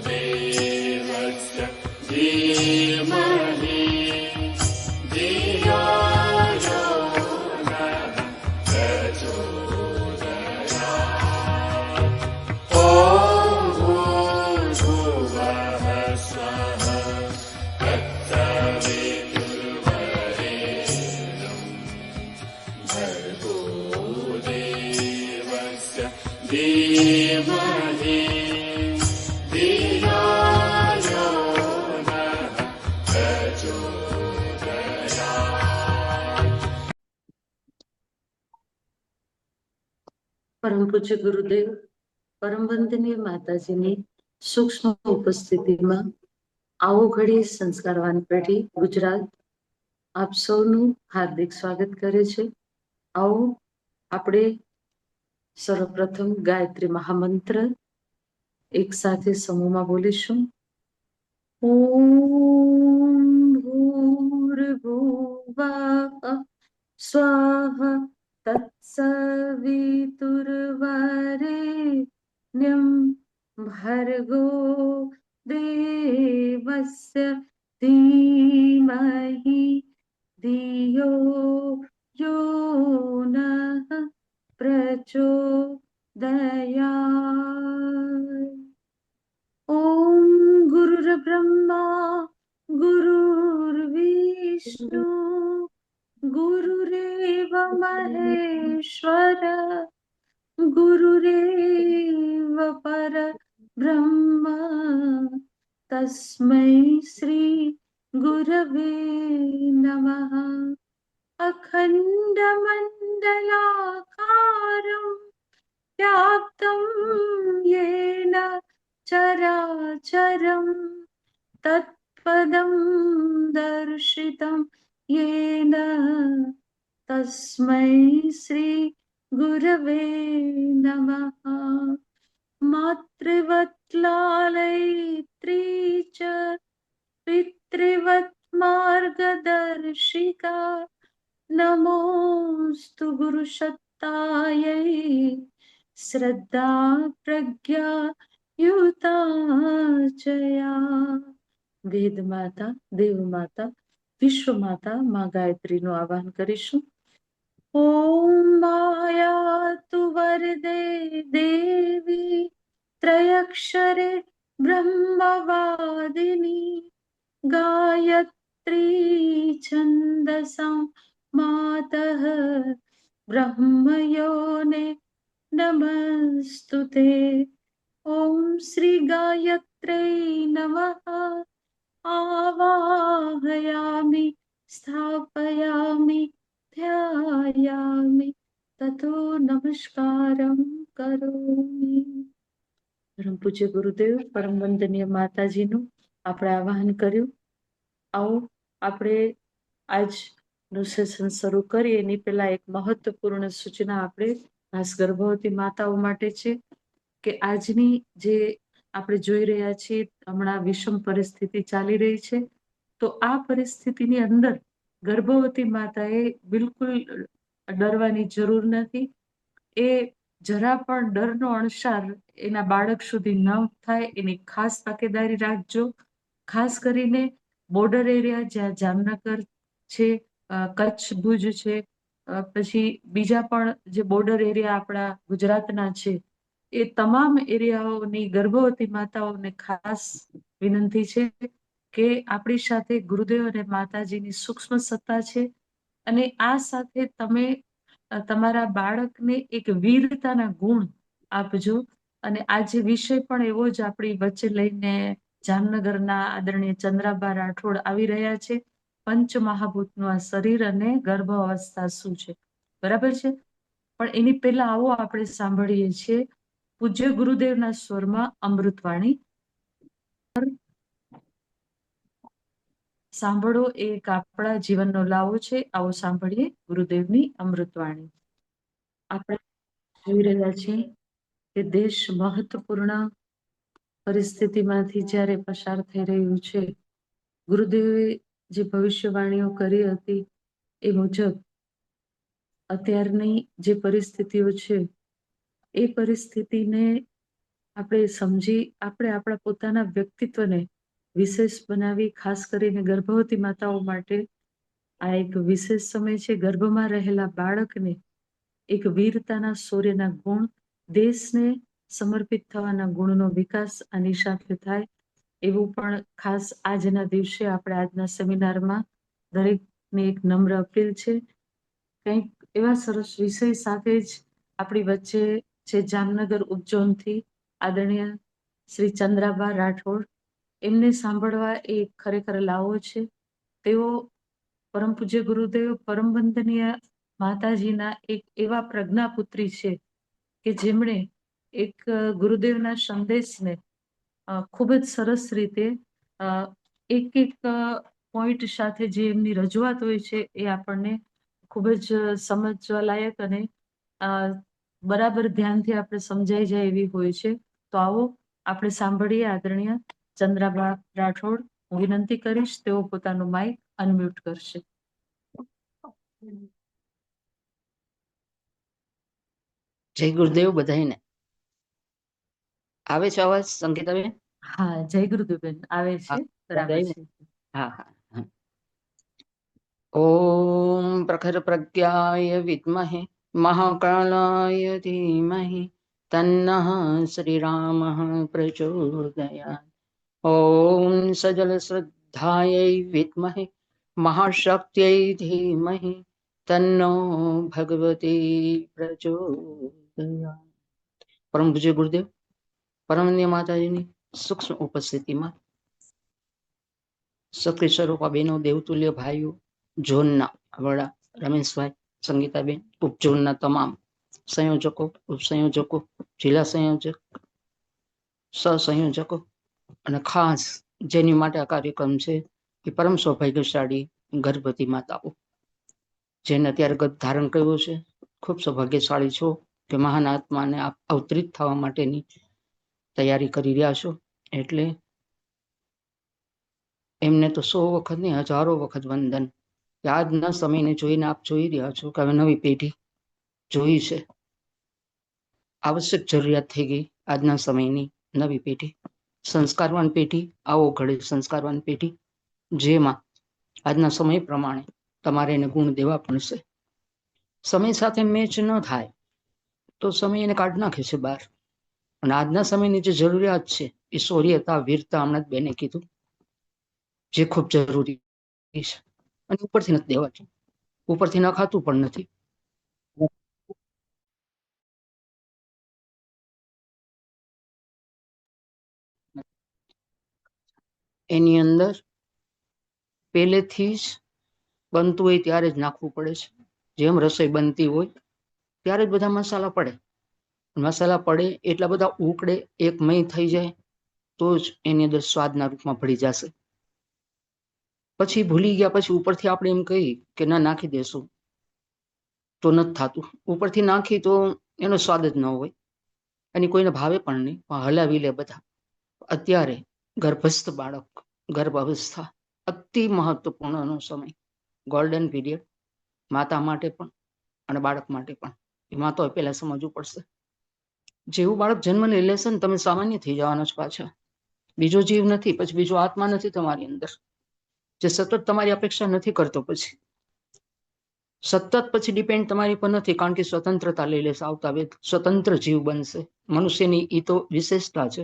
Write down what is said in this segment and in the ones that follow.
देवस्य धीमहि धियो यो नः प्रचोदयात्। ॐ भूर्भुवः स्वः तत्सवितुर्वरेण्यं भर्गो देवस्य धीमहि धियो यो नः प्रचोदयात्। પરમ પૂજ્ય ગુરુદેવ, પરમ વંદનીય માતાજીની સૂક્ષ્મ ઉપસ્થિતિમાં આવો ઘડી સંસ્કારવાન પેઢી ગુજરાત આપ સૌનું હાર્દિક સ્વાગત કરે છે. આવો આપણે સર્વપ્રથમ ગાયત્રી મહામંત્ર એક સાથે સમૂહમાં બોલીશું. ઓમ ભૂર્ભુવઃ સ્વાહા તત્સવિતુર્વરેણ્યં ભર્ગો દેવસ્ય ધીમહિ ધિયો યો નઃ પ્રચોદયાत्. ઓમ ગુરુર્બ્રહ્મા ગુરુર્વિષ્ણુ ગુરુરેવ મહેશ્વર ગુરુરેવ પરબ્રહ્મ તસ્મૈ શ્રી ગુરવે નમઃ. અખંડમંડલાકારં વ્યાપ્तं येन चराचरं तत्पदं दर्शितं येन तस्मै श्री गुरवे नमः. मातृवत् लालयित्री च पितृवत् मार्गदर्शिका नमोस्तु गुरुसत्तायै श्रद्धा प्रज्ञा युताचया. વેદ માતા, દેવ માતા, વિશ્વ માતા માં ગાયત્રીનું આવાહન કરીશું. ઓમ માયાતુ વરદે દેવી ત્રયક્ષરે બ્રહ્મવાદિની ગાયત્રી છંદસં માતઃ બ્રહ્મયોને નમસ્તુતે. ઓમ શ્રી ગાયત્ર્यै નમઃ. આવાહયામિ સ્થાપયામિ ધ્યાયામિ તતો નમસ્કારં કરોમિ. પરમ પૂજ્ય ગુરુદેવ, પરમ વંદનીય માતાજીનું આપણે આવાહન કર્યું. આવો આપણે આજનું સેશન શરૂ કરીએ એની પહેલા એક મહત્વપૂર્ણ સૂચના આપણે ખાસ ગર્ભવતી માતાઓ માટે છે કે આજની જે આપણે જોઈ રહ્યા છીએ હમણાં વિષમ પરિસ્થિતિ ચાલી રહી છે, તો આ પરિસ્થિતિની અંદર ગર્ભવતી માતાએ બિલકુલ ડરવાની જરૂર નથી. એ જરા પણ ડરનો અણસાર એના બાળક સુધી ન થાય એની ખાસ તકેદારી રાખજો. ખાસ કરીને બોર્ડર એરિયા જ્યાં જામનગર છે, કચ્છ ભુજ છે, પછી બીજા પણ જે બોર્ડર એરિયા આપણા ગુજરાતના છે, એ તમામ એરિયાઓની ગર્ભવતી માતાઓને ખાસ વિનંતી છે કે આપણી સાથે ગુરુદેવ અને માતાજીની સૂક્ષ્મ સત્તા છે, અને આ સાથે તમે તમારા બાળકને એક વીરતાના ગુણ આપજો. અને આજે વિષય પણ એવો જ આપણી વચ્ચે લઈને જામનગરના આદરણીય ચંદ્રાબા રાઠોડ આવી રહ્યા છે. પંચમહાભૂતનું આ શરીર અને ગર્ભ અવસ્થા શું છે, બરાબર છે? પણ એની પહેલા આવો આપણે સાંભળીએ છીએ પૂજ્ય ગુરુદેવના સ્વરમાં અમૃતવાણી. સાંભળો, એ એક આપણા જીવનનો લાવો છે. આવો સાંભળીએ ગુરુદેવની અમૃતવાણી. આપણે જોઈ રહ્યા છીએ કે દેશ મહત્વપૂર્ણ પરિસ્થિતિમાંથી જ્યારે પસાર થઈ રહ્યું છે, ગુરુદેવે જે ભવિષ્યવાણીઓ કરી હતી એ મુજબ અત્યારની જે પરિસ્થિતિઓ છે એ પરિસ્થિતિને આપણે આપણા પોતાના વ્યક્તિત્વને વિશેષ બનાવી, ખાસ કરીને ગર્ભવતી માતાઓ માટે આ એક વિશેષ સમય છે. ગર્ભમાં રહેલા બાળકને એક વીરતાના શૌર્યના ગુણ, દેશને સમર્પિત થવાના ગુણનો વિકાસ આની સાથે થાય એવું પણ ખાસ આજના દિવસે આપણે આજના સેમિનારમાં દરેકને એક નમ્ર અપીલ છે. કંઈક એવા સરસ વિષય સાથે જ આપણી વચ્ચે છે જામનગર ઉપઝોનથી આદરણીય શ્રી ચંદ્રાબા રાઠોડ. એમને સાંભળવા એ ખરેખર લાવો છે. તેઓ પરમ પૂજ્ય ગુરુદેવ પરમ વંદનીય માતાજીના એક એવા પ્રજ્ઞાપુત્રી છે કે જેમણે એક ગુરુદેવના સંદેશને ખૂબ જ સરસ રીતે એક પોઈન્ટ સાથે જે એમની રજૂઆત હોય છે એ આપણને ખૂબ જ સમજવા લાયક અને બરાબર ધ્યાનથી આપણે સમજાઈ જાય એવી હોય છે. તો આવો આપણે સાંભળીએ આદરણીય ચંદ્રાબા રાઠોડ. હું વિનંતી કરીશ તેઓ પોતાનું માઇક અનમ્યુટ કરશે. જય ગુરુદેવ બધાને. આવે છે અવાજ સંગીતાબેન? હા, જય ગુરુદેવબેન આવે છે, બરાબર છે. હા હા. ઓમ પ્રખર પ્રજ્ઞાય વિદ્મહે મહાકાળાય ધીમહિ તન્નઃ શ્રીરામ પ્રચોદયાત. ઓમ સજલ શ્રદ્ધાય વિદ્મહે મહાશક્ત્यै ધીમહિ તન્નો ભગવતી પ્રચોદયાત. પરમ પૂજ્ય ગુરુદેવ પરમન્ય માતાજીની સૂક્ષ્મ ઉપસ્થિતિમાં સક્રિય સ્વરૂપા બહેનો, દેવતુલ્ય ભાઈઓ, ઝોનના વડા રમેશભાઈ, સંગીતાબેન, ઉપઝોનના તમામ સંયોજકો, ઉપસંયોજકો, જિલ્લા સંયોજક, સહસંયોજકો અને ખાસ જેની માટે આ કાર્યક્રમ છે એ પરમ સૌભાગ્યશાળી ગર્ભવતી માતાઓ જેને અત્યારે ગર્ભ ધારણ કર્યો છે. ખૂબ સૌભાગ્યશાળી છો કે મહાન આત્માને અવતરિત થવા માટેની તૈયારી કરી રહ્યા છો. એટલે એમને તો 100 વખત નહીં, હજારો વખત વંદન. આજના સમયને જોઈને આપ જોઈ રહ્યા છો કે હવે નવી પેઢી જોઈ છે. આવશ્યક જરૂરિયાત થઈ ગઈ આજના સમયની નવી પેઢી, સંસ્કારવાન પેઢી. આવો ઘડે સંસ્કારવાન પેઢી જેમાં આજના સમય પ્રમાણે તમારે એને ગુણ દેવા પડશે. સમય સાથે મેચ ન થાય તો સમય એને કાઢી નાખે છે બહાર. અને આજના સમયની જે જરૂરિયાત છે એ શૌર્યતા, વીરતા, હમણાં જ બેને કીધું, જે ખૂબ જરૂરી છે. અને ઉપરથી નથી દેવાતું, ઉપરથી નખાતું પણ નથી. એની અંદર પહેલેથી જ બનતું હોય ત્યારે જ નાખવું પડે છે. જેમ રસોઈ બનતી હોય ત્યારે જ બધા મસાલા પડે. મસાલા પડે એટલા બધા ઉકળે, એકમય થઈ જાય તો જ એની અંદર સ્વાદના રૂપમાં ભળી જશે. પછી ભૂલી ગયા પછી ઉપરથી આપણે એમ કહી કે ના નાખી દેશું તો નથી થતું. ઉપરથી નાખી તો એનો સ્વાદ જ ન હોય, એની કોઈને ભાવે પણ નહીં, પણ હલાવી લે બધા. અત્યારે ગર્ભસ્થ બાળક, ગર્ભ અવસ્થા અતિ મહત્વપૂર્ણનો સમય, ગોલ્ડન પીરિયડ માતા માટે પણ અને બાળક માટે પણ. એ માતાએ પહેલા સમજવું પડશે. જેવું બાળક જન્મ લઈ લેશે ને તમે સામાન્ય થઈ જવાનો છો પાછા. બીજો જીવ નથી, પછી બીજો આત્મા નથી તમારી અંદર જે સતત તમારી અપેક્ષા નથી કરતો. પછી સતત પછી ડિપેન્ડ તમારી પર નથી, કારણ કે સ્વતંત્રતા લઈ લેશે. આવતા વેદ સ્વતંત્ર જીવ બનશે. મનુષ્યની એ તો વિશેષતા છે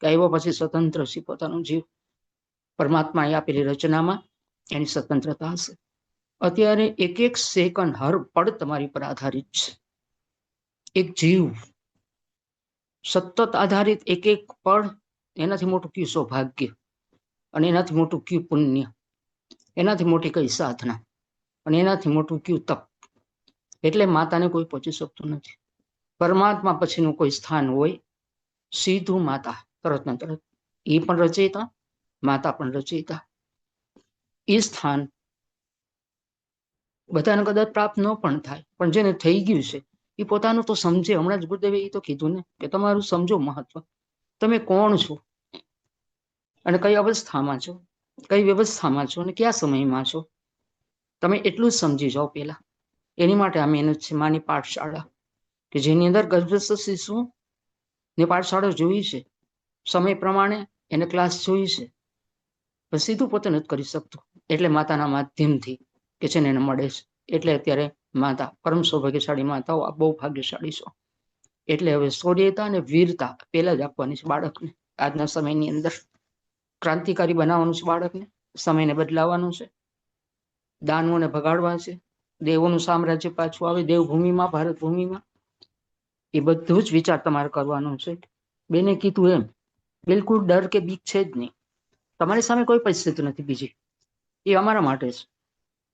કે આવ્યો પછી સ્વતંત્ર છે પોતાનો જીવ. પરમાત્માએ આપેલી રચનામાં એની સ્વતંત્રતા હશે. અત્યારે એક એક સેકન્ડ, હર પળ તમારી પર આધારિત છે. એક જીવ સતત આધારિત, એક એક પળ. એનાથી મોટું કયું સૌભાગ્ય અને એનાથી મોટું કયું પુણ્ય, એનાથી મોટી કઈ સાધના અને એનાથી મોટું કયું તપ. એટલે માતાને કોઈ પહોંચી શકતું નથી. પરમાત્મા પછીનું કોઈ સ્થાન હોય સીધું માતા, તરત ને તરત. એ પણ રચયિતા, માતા પણ રચયિતા. એ સ્થાન બધાને કદાચ પ્રાપ્ત ન પણ થાય, પણ જેને થઈ ગયું છે એ પોતાનું તો સમજે. હમણાં જ ગુરુદેવે એ તો કીધું ને કે તમારું સમજો મહત્વ. તમે કોણ છો અને કઈ અવસ્થામાં છો, કઈ વ્યવસ્થામાં છો અને કયા સમયમાં છો, તમે એટલું જ સમજી જાઓ પેલા. એની માટે આ મહેનત છે, માની પાઠશાળા, કે જેની અંદર ગર્ભસ્થ શિશુ ને પાઠશાળા જોઈ છે, સમય પ્રમાણે એને ક્લાસ જોઈ છે, પણ સીધું પોતે નથી કરી શકતું. એટલે માતાના માધ્યમથી કે છે ને એને મળે છે. એટલે અત્યારે માતા પરમ સૌભાગ્યશાળી માતાઓ બહુ ભાગ્યશાળી છો. એટલે હવે શૌર્યતા અને વીરતા પહેલા જ આપવાની છે બાળકને. આજના સમયની અંદર ક્રાંતિકારી બનાવવાનું છે બાળકને, સમયને બદલાવાનું છે, દાનવોને ભગાડવા છે, દેવોનું સામ્રાજ્ય પાછું આવે દેવભૂમિમાં, ભારત ભૂમિમાં. એ બધું જ વિચાર તમારે કરવાનો છે. બેને કીધું એમ બિલકુલ ડર કે બીક છે જ નહીં. તમારી સામે કોઈ પરિસ્થિતિ નથી બીજી, એ અમારા માટે છે.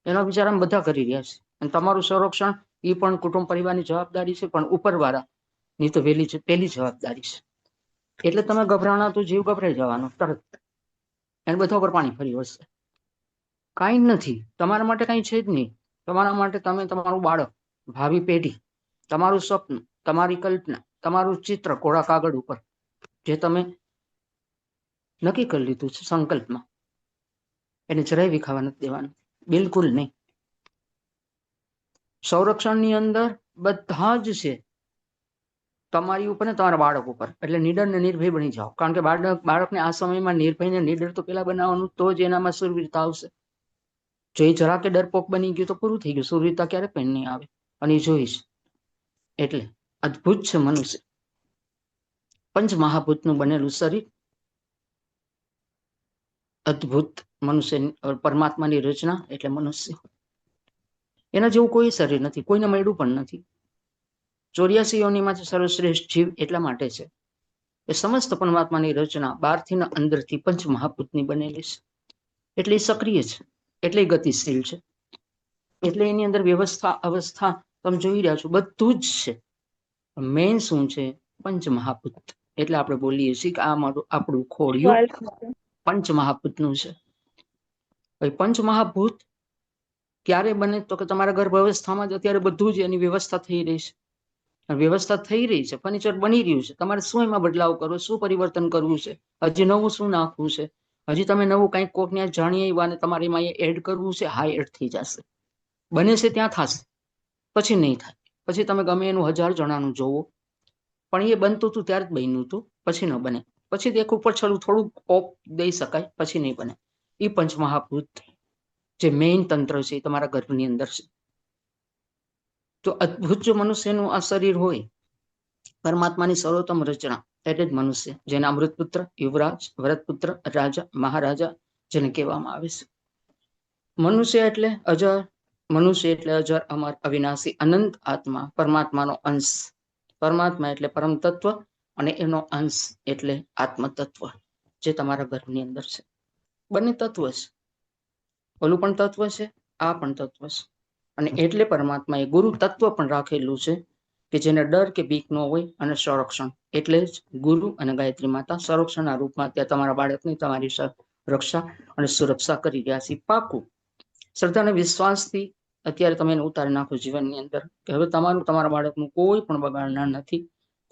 એનો વિચાર અમે બધા કરી રહ્યા છે. અને તમારું સંરક્ષણ એ પણ કુટુંબ પરિવારની જવાબદારી છે, પણ ઉપરવાળાની તો પહેલી જવાબદારી છે. એટલે તમે ગભરાણા તો જીવ ગભરાઈ જવાનો તરત, એને બધા ઉપર પાણી ફરી વળશે. કાંઈ નથી તમારા માટે, કાંઈ છે જ નહીં તમારા માટે. તમે તમારું બાળક, ભાવિ પેઢી, તમારું સ્વપ્ન, તમારી કલ્પના, તમારું ચિત્ર કોરા કાગળ ઉપર જે તમે નક્કી કરી લીધું છે સંકલ્પમાં, એને જરાય વિખાવા નથી દેવાનું, બિલકુલ નહીં. સંરક્ષણની અંદર બધા જ છે તમારી ઉપર ને તમારા બાળક ઉપર. એટલે નિડર ને નિર્ભય બની જાઓ. કારણ કે બાળકને આ સમયમાં નિર્ભય ને નિડર તો પેલા બનાવવાનું, તો જ એનામાં સુરવીરતા આવશે. જો એ જરા કે ડરપોક બની ગયું તો પૂરું થઈ ગયું. સુરવીરતા ક્યારે પણ નહીં આવે, અને એ જોઈશ. એટલે અદ્ભુત છે મનુષ્ય, પંચ મહાભૂતનું બનેલું શરીર, અદ્ભુત મનુષ્ય, પરમાત્માની રચના એટલે મનુષ્ય. એના જેવું કોઈ શરીર નથી, કોઈને મળ્યું પણ નથી. 84 યોનિમાં સર્વશ્રેષ્ઠ જીવ એટલા માટે છે એ સમસ્ત પરમાત્માની રચના બહારથી ને અંદરથી પંચ મહાભૂતની બનેલી છે. એટલે એ સક્રિય છે, એટલે ગતિશીલ છે, એટલે એની અંદર વ્યવસ્થા અવસ્થા તમે જોઈ રહ્યા છો બધું જ છે. મેઇન શું છે? પંચ મહાભૂત. એટલે આપણે બોલીએ છીએ કે આ મારું આપણું ખોડિયું પંચ મહાભૂતનું છે. પંચ મહાભૂત ક્યારે બને તો કે તમારા ગર્ભ અવસ્થામાં જ અત્યારે બધું જ એની વ્યવસ્થા થઈ રહી છે. વ્યવસ્થા થઈ રહી છે, ફર્નિચર બની રહ્યું છે. તમારે શું એમાં બદલાવ કરવો, શું પરિવર્તન કરવું છે, હજી નવું શું નાખવું છે, હજી તમે નવું કંઈક કોકને જાણીએ એવા ને તમારે એમાં એડ કરવું છે. હા, એડ થઈ જશે. બને છે ત્યાં થશે, પછી નહીં થાય. પછી તમે ગમે એનું 1000 જણાનું જોવો, પણ એ બનતું હતું ત્યારે જ બન્યું હતું, પછી ન બને. પછી એક ઉપર છેલ્લું થોડુંક ઓપ દઈ શકાય, પછી નહીં બને. એ પંચમહાભૂત જે મેઇન તંત્ર છે એ તમારા ગર્ભની અંદર છે. તો અદ્ભુત જો મનુષ્યનું આ શરીર હોય, પરમાત્માની સર્વોત્તમ રચના, એટલે જ મનુષ્ય, જેના અમૃતપુત્ર, યુવરાજ, ભરતપુત્ર, રાજા, મહારાજા જેને કહેવામાં આવે છે. મનુષ્ય એટલે અજર, મનુષ્ય એટલે અજર, અમર, અવિનાશી, અનંત આત્મા, પરમાત્માનો અંશ. પરમાત્મા એટલે પરમ તત્વ, અને એનો અંશ એટલે આત્મ તત્વ, જે તમારા ગર્ભની અંદર છે. બંને તત્વ છે, ઓલું પણ તત્વ છે, આ પણ તત્વ છે. અને એટલે પરમાત્માએ ગુરુ તત્વ પણ રાખેલું છે કે જેને ડર કે બીક ન હોય, અને સંરક્ષણ. એટલે જ ગુરુ અને ગાયત્રી માતા સંરક્ષણના રૂપમાં ત્યાં તમારા બાળકની તમારી રક્ષા અને સુરક્ષા કરી રહ્યા છે. પાકું શ્રદ્ધા અને વિશ્વાસથી અત્યારે તમે એને ઉતારી નાખો જીવનની અંદર, કે હવે તમારું તમારા બાળકનું કોઈ પણ બગાડનાર નથી,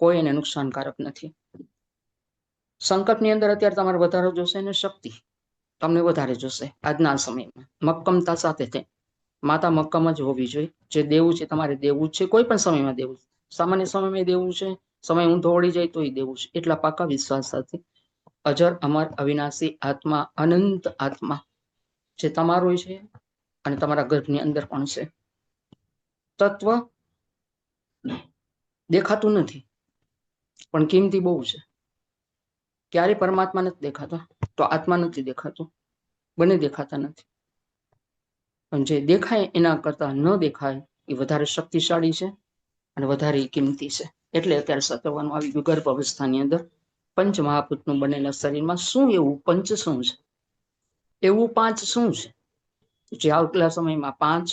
કોઈ એને નુકસાનકારક નથી. સંકલ્પની અંદર અત્યારે તમારે વધારો જોશે અને શક્તિ તમને વધારે જોશે. આજના સમયમાં મક્કમતા સાથે તે માતા મક્કમ જ હોવી જોઈએ. જે દેવું છે તમારે દેવું જ છે, કોઈ પણ સમયમાં દેવું છે. સામાન્ય સમયમાં દેવું છે, સમય ઊંધો વળી જાય તો એ દેવું છે. એટલા પાકા વિશ્વાસ સાથે અજર, અમર, અવિનાશી આત્મા, અનંત આત્મા જે તમારો છે અને તમારા ગર્ભની અંદર પણ છે. તત્વ દેખાતું નથી, પણ કિંમતી બહુ છે. ક્યારે પરમાત્મા નથી દેખાતા તો આત્મા નથી દેખાતો, બંને દેખાતા નથી. પણ જે દેખાય એના કરતા ન દેખાય એ વધારે શક્તિશાળી છે અને વધારે કિંમતી છે. એટલે અત્યારે સત્યવાનું આવી ગયું ગર્ભ અવસ્થાની અંદર પંચ મહાભૂતનું બનેલા શરીરમાં શું એવું પંચ શું છે, એવું પાંચ શું છે જે આવતા સમયમાં 5,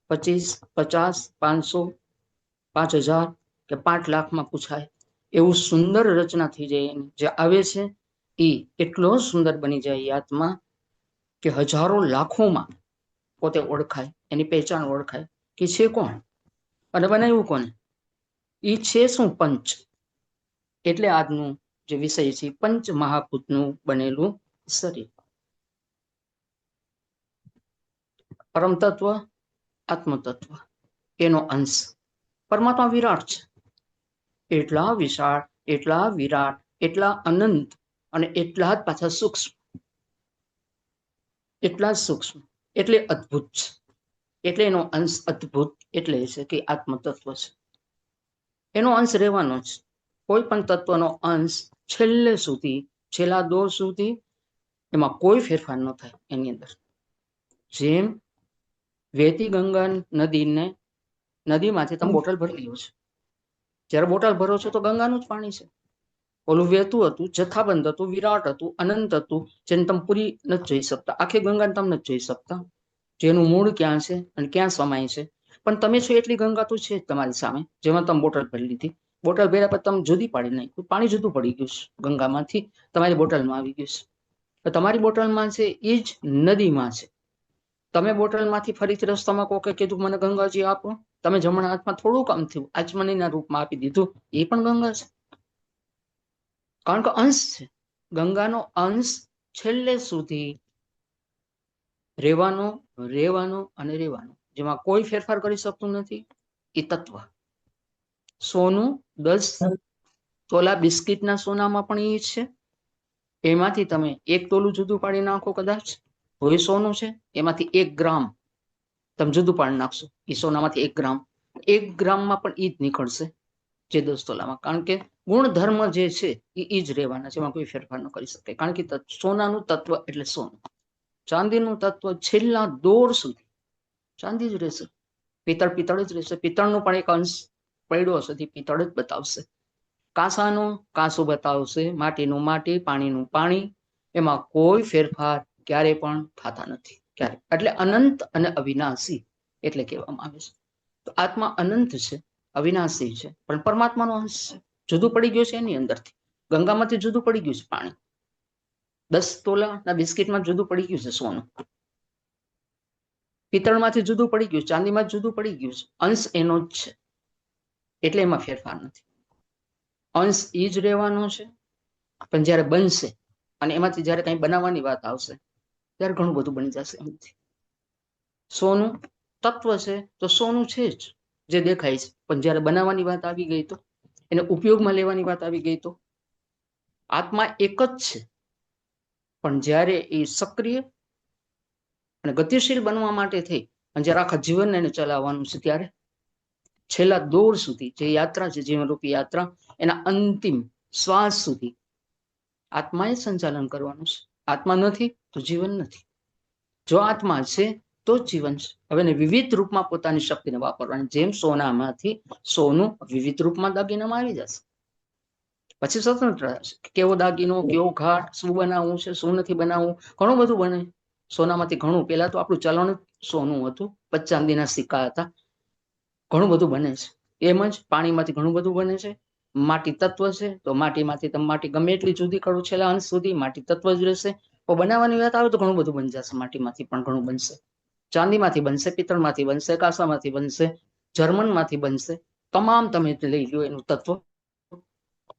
25, 50, 500, 5000 કે 5 લાખમાં પૂછાય એવું સુંદર રચના થઈ જાય. જે આવે છે એ એટલો સુંદર બની જાય એ આત્મા કે હજારો લાખોમાં પોતે ઓળખાય, એની પહેચાન ઓળખાય કે છે કોણ અને બનાવ્યું કોને. એ છે શું? પંચ. એટલે આજનું જે વિષય છે પંચ મહાભૂતનું બનેલું શરીર. પરમ તત્વ, આત્મ તત્વ, એનો અંશ. પરમાત્મા વિરાટ છે, એટલા વિશાળ એટલા વિરાટ, એટલા અનંત અને એટલા જ પાછા સૂક્ષ્મ, એટલા જ સૂક્ષ્મ, એટલે અદ્ભુત છે. એટલે એનો અંશ અદ્ભુત એટલે છે કે આત્મતત્વ છે. એનો અંશ રહેવાનો જ. કોઈ પણ તત્વનો અંશ છેલ્લે સુધી, છેલ્લા દોર સુધી એમાં કોઈ ફેરફાર ન થાય એની અંદર. જેમ વહેતી ગંગા નદીમાંથી તમે બોટલ ભરી લ્યો છો, જ્યારે બોટલ ભરો છો તો ગંગાનું જ પાણી છે. ઓલું વહેતું હતું, જથ્થાબંધ હતું, વિરાટ હતું, અનંત હતું, જેને તમે પૂરી નથી જોઈ શકતા. આખી ગંગાને તમે નથી જોઈ શકતા, જેનું મૂળ ક્યાં છે અને ક્યાં સમાય છે. પણ તમે છો એટલી ગંગા તો છે જ તમારી સામે, જેમાં તમે બોટલ ભરી લીધી. બોટલ ભર્યા પછી તમે જુદી પાડી નાખ્યું, પાણી જુદું પડી ગયું છે ગંગામાંથી, તમારી બોટલમાં આવી ગયું છે. તમારી બોટલમાં છે એ જ નદીમાં છે. તમે બોટલમાંથી ફરીથી રસ્તામાં કોકે કીધું મને ગંગાજી આપો, તમે જમણા હાથમાં થોડું કામ થયું આચમનીના રૂપમાં આપી દીધું, એ પણ ગંગા છે. કારણ કે અંશ છે. ગંગાનો અંશ છેલ્લે સુધી રહેવાનો, રહેવાનો અને રહેવાનો, જેમાં કોઈ ફેરફાર કરી શકતું નથી એ તત્વ. સોનું 10 તોલા બિસ્કિટના સોનામાં પણ એ છે. એમાંથી તમે 1 તોલું જુદું પાડી નાખો કદાચ તો એ સોનું છે. એમાંથી 1 ગ્રામ તમે જુદું પાડી નાખશો, એ સોનામાંથી 1 ગ્રામ, 1 ગ્રામમાં પણ ઈ જ નીકળશે જે 10 તોલામાં. કારણ કે ગુણધર્મ જે છે એ જ રહેવાના છે, એમાં કોઈ ફેરફાર ન કરી શકે. કારણ કે સોનાનું તત્વ એટલે સોનું. ચાંદીનું તત્વ છેલ્લા દોર સુધી ચાંદી જ રહેશે, પિત્તળ પિત્તળ જ રહેશે. પિત્તળનું પણ એક અંશ પડ્યો હશે, પિત્તળ જ બતાવશે. કાંસાનું કાંસું બતાવશે, માટીનું માટી, પાણીનું પાણી. એમાં કોઈ ફેરફાર ક્યારે પણ થતા નથી, ક્યારે. એટલે અનંત અને અવિનાશી એટલે કહેવામાં આવે છે. તો આત્મા અનંત છે, અવિનાશી છે, પણ પરમાત્માનો અંશ છે. જુદું પડી ગયું છે એની અંદરથી. ગંગામાંથી જુદું પડી ગયું છે પાણી, 10 તોલાના બિસ્કિટમાં જુદું પડી ગયું છે સોનું, પિત્તળમાંથી જુદું પડી ગયું, ચાંદીમાં જુદું પડી ગયું છે. અંશ એનો જ છે, એટલે એમાં ફેરફાર નથી. અંશ એ જ રહેવાનો છે. પણ જ્યારે બનશે અને એમાંથી જ્યારે કંઈ બનાવવાની વાત આવશે ત્યારે ઘણું બધું બની જશે એમાંથી. સોનું તત્વ છે તો સોનું છે જ, જે દેખાય છે. પણ જ્યારે બનાવવાની વાત આવી ગઈ તો, એને ઉપયોગમાં લેવાની વાત આવી ગઈ તો, આત્મા એક જ છે. પણ જ્યારે એ સક્રિય અને ગતિશીલ બનવા માટે થઈ અને જ્યારે આખા જીવનને એને ચલાવવાનું છે, ત્યારે છેલ્લા દોર સુધી જે યાત્રા છે, જીવનરૂપી યાત્રા, એના અંતિમ શ્વાસ સુધી આત્માએ સંચાલન કરવાનું છે. આત્મા નથી તો જીવન નથી. જો આત્મા છે તો જ જીવન છે. હવે એને વિવિધ રૂપમાં પોતાની શક્તિને વાપરવાની. જેમ સોનામાંથી સોનું વિવિધ રૂપમાં દાગીનામાં આવી જશે, પછી સ્વતંત્ર હશે. કેવો દાગીનો, કેવો ઘાટ, શું બનાવવું છે, શું નથી બનાવવું, ઘણું બધું બને સોનામાંથી. ઘણું પેલા તો આપણું ચલણ સોનું હતું, 5 ચાંદીના સિક્કા હતા. ઘણું બધું બને છે. એમ જ પાણીમાંથી ઘણું બધું બને છે. માટી તત્વ છે તો માટીમાંથી તમે માટી ગમે એટલી જુદી કરો છેલ્લા અંશ સુધી, માટી તત્વ જ રહેશે. તો બનાવવાની વાત આવે તો ઘણું બધું બની જશે. માટીમાંથી પણ ઘણું બનશે, ચાંદીમાંથી બનશે, પિત્તળમાંથી બનશે, કાંસામાંથી બનશે, જર્મનમાંથી બનશે. તમામ તમે લઈ લો એનું તત્વ.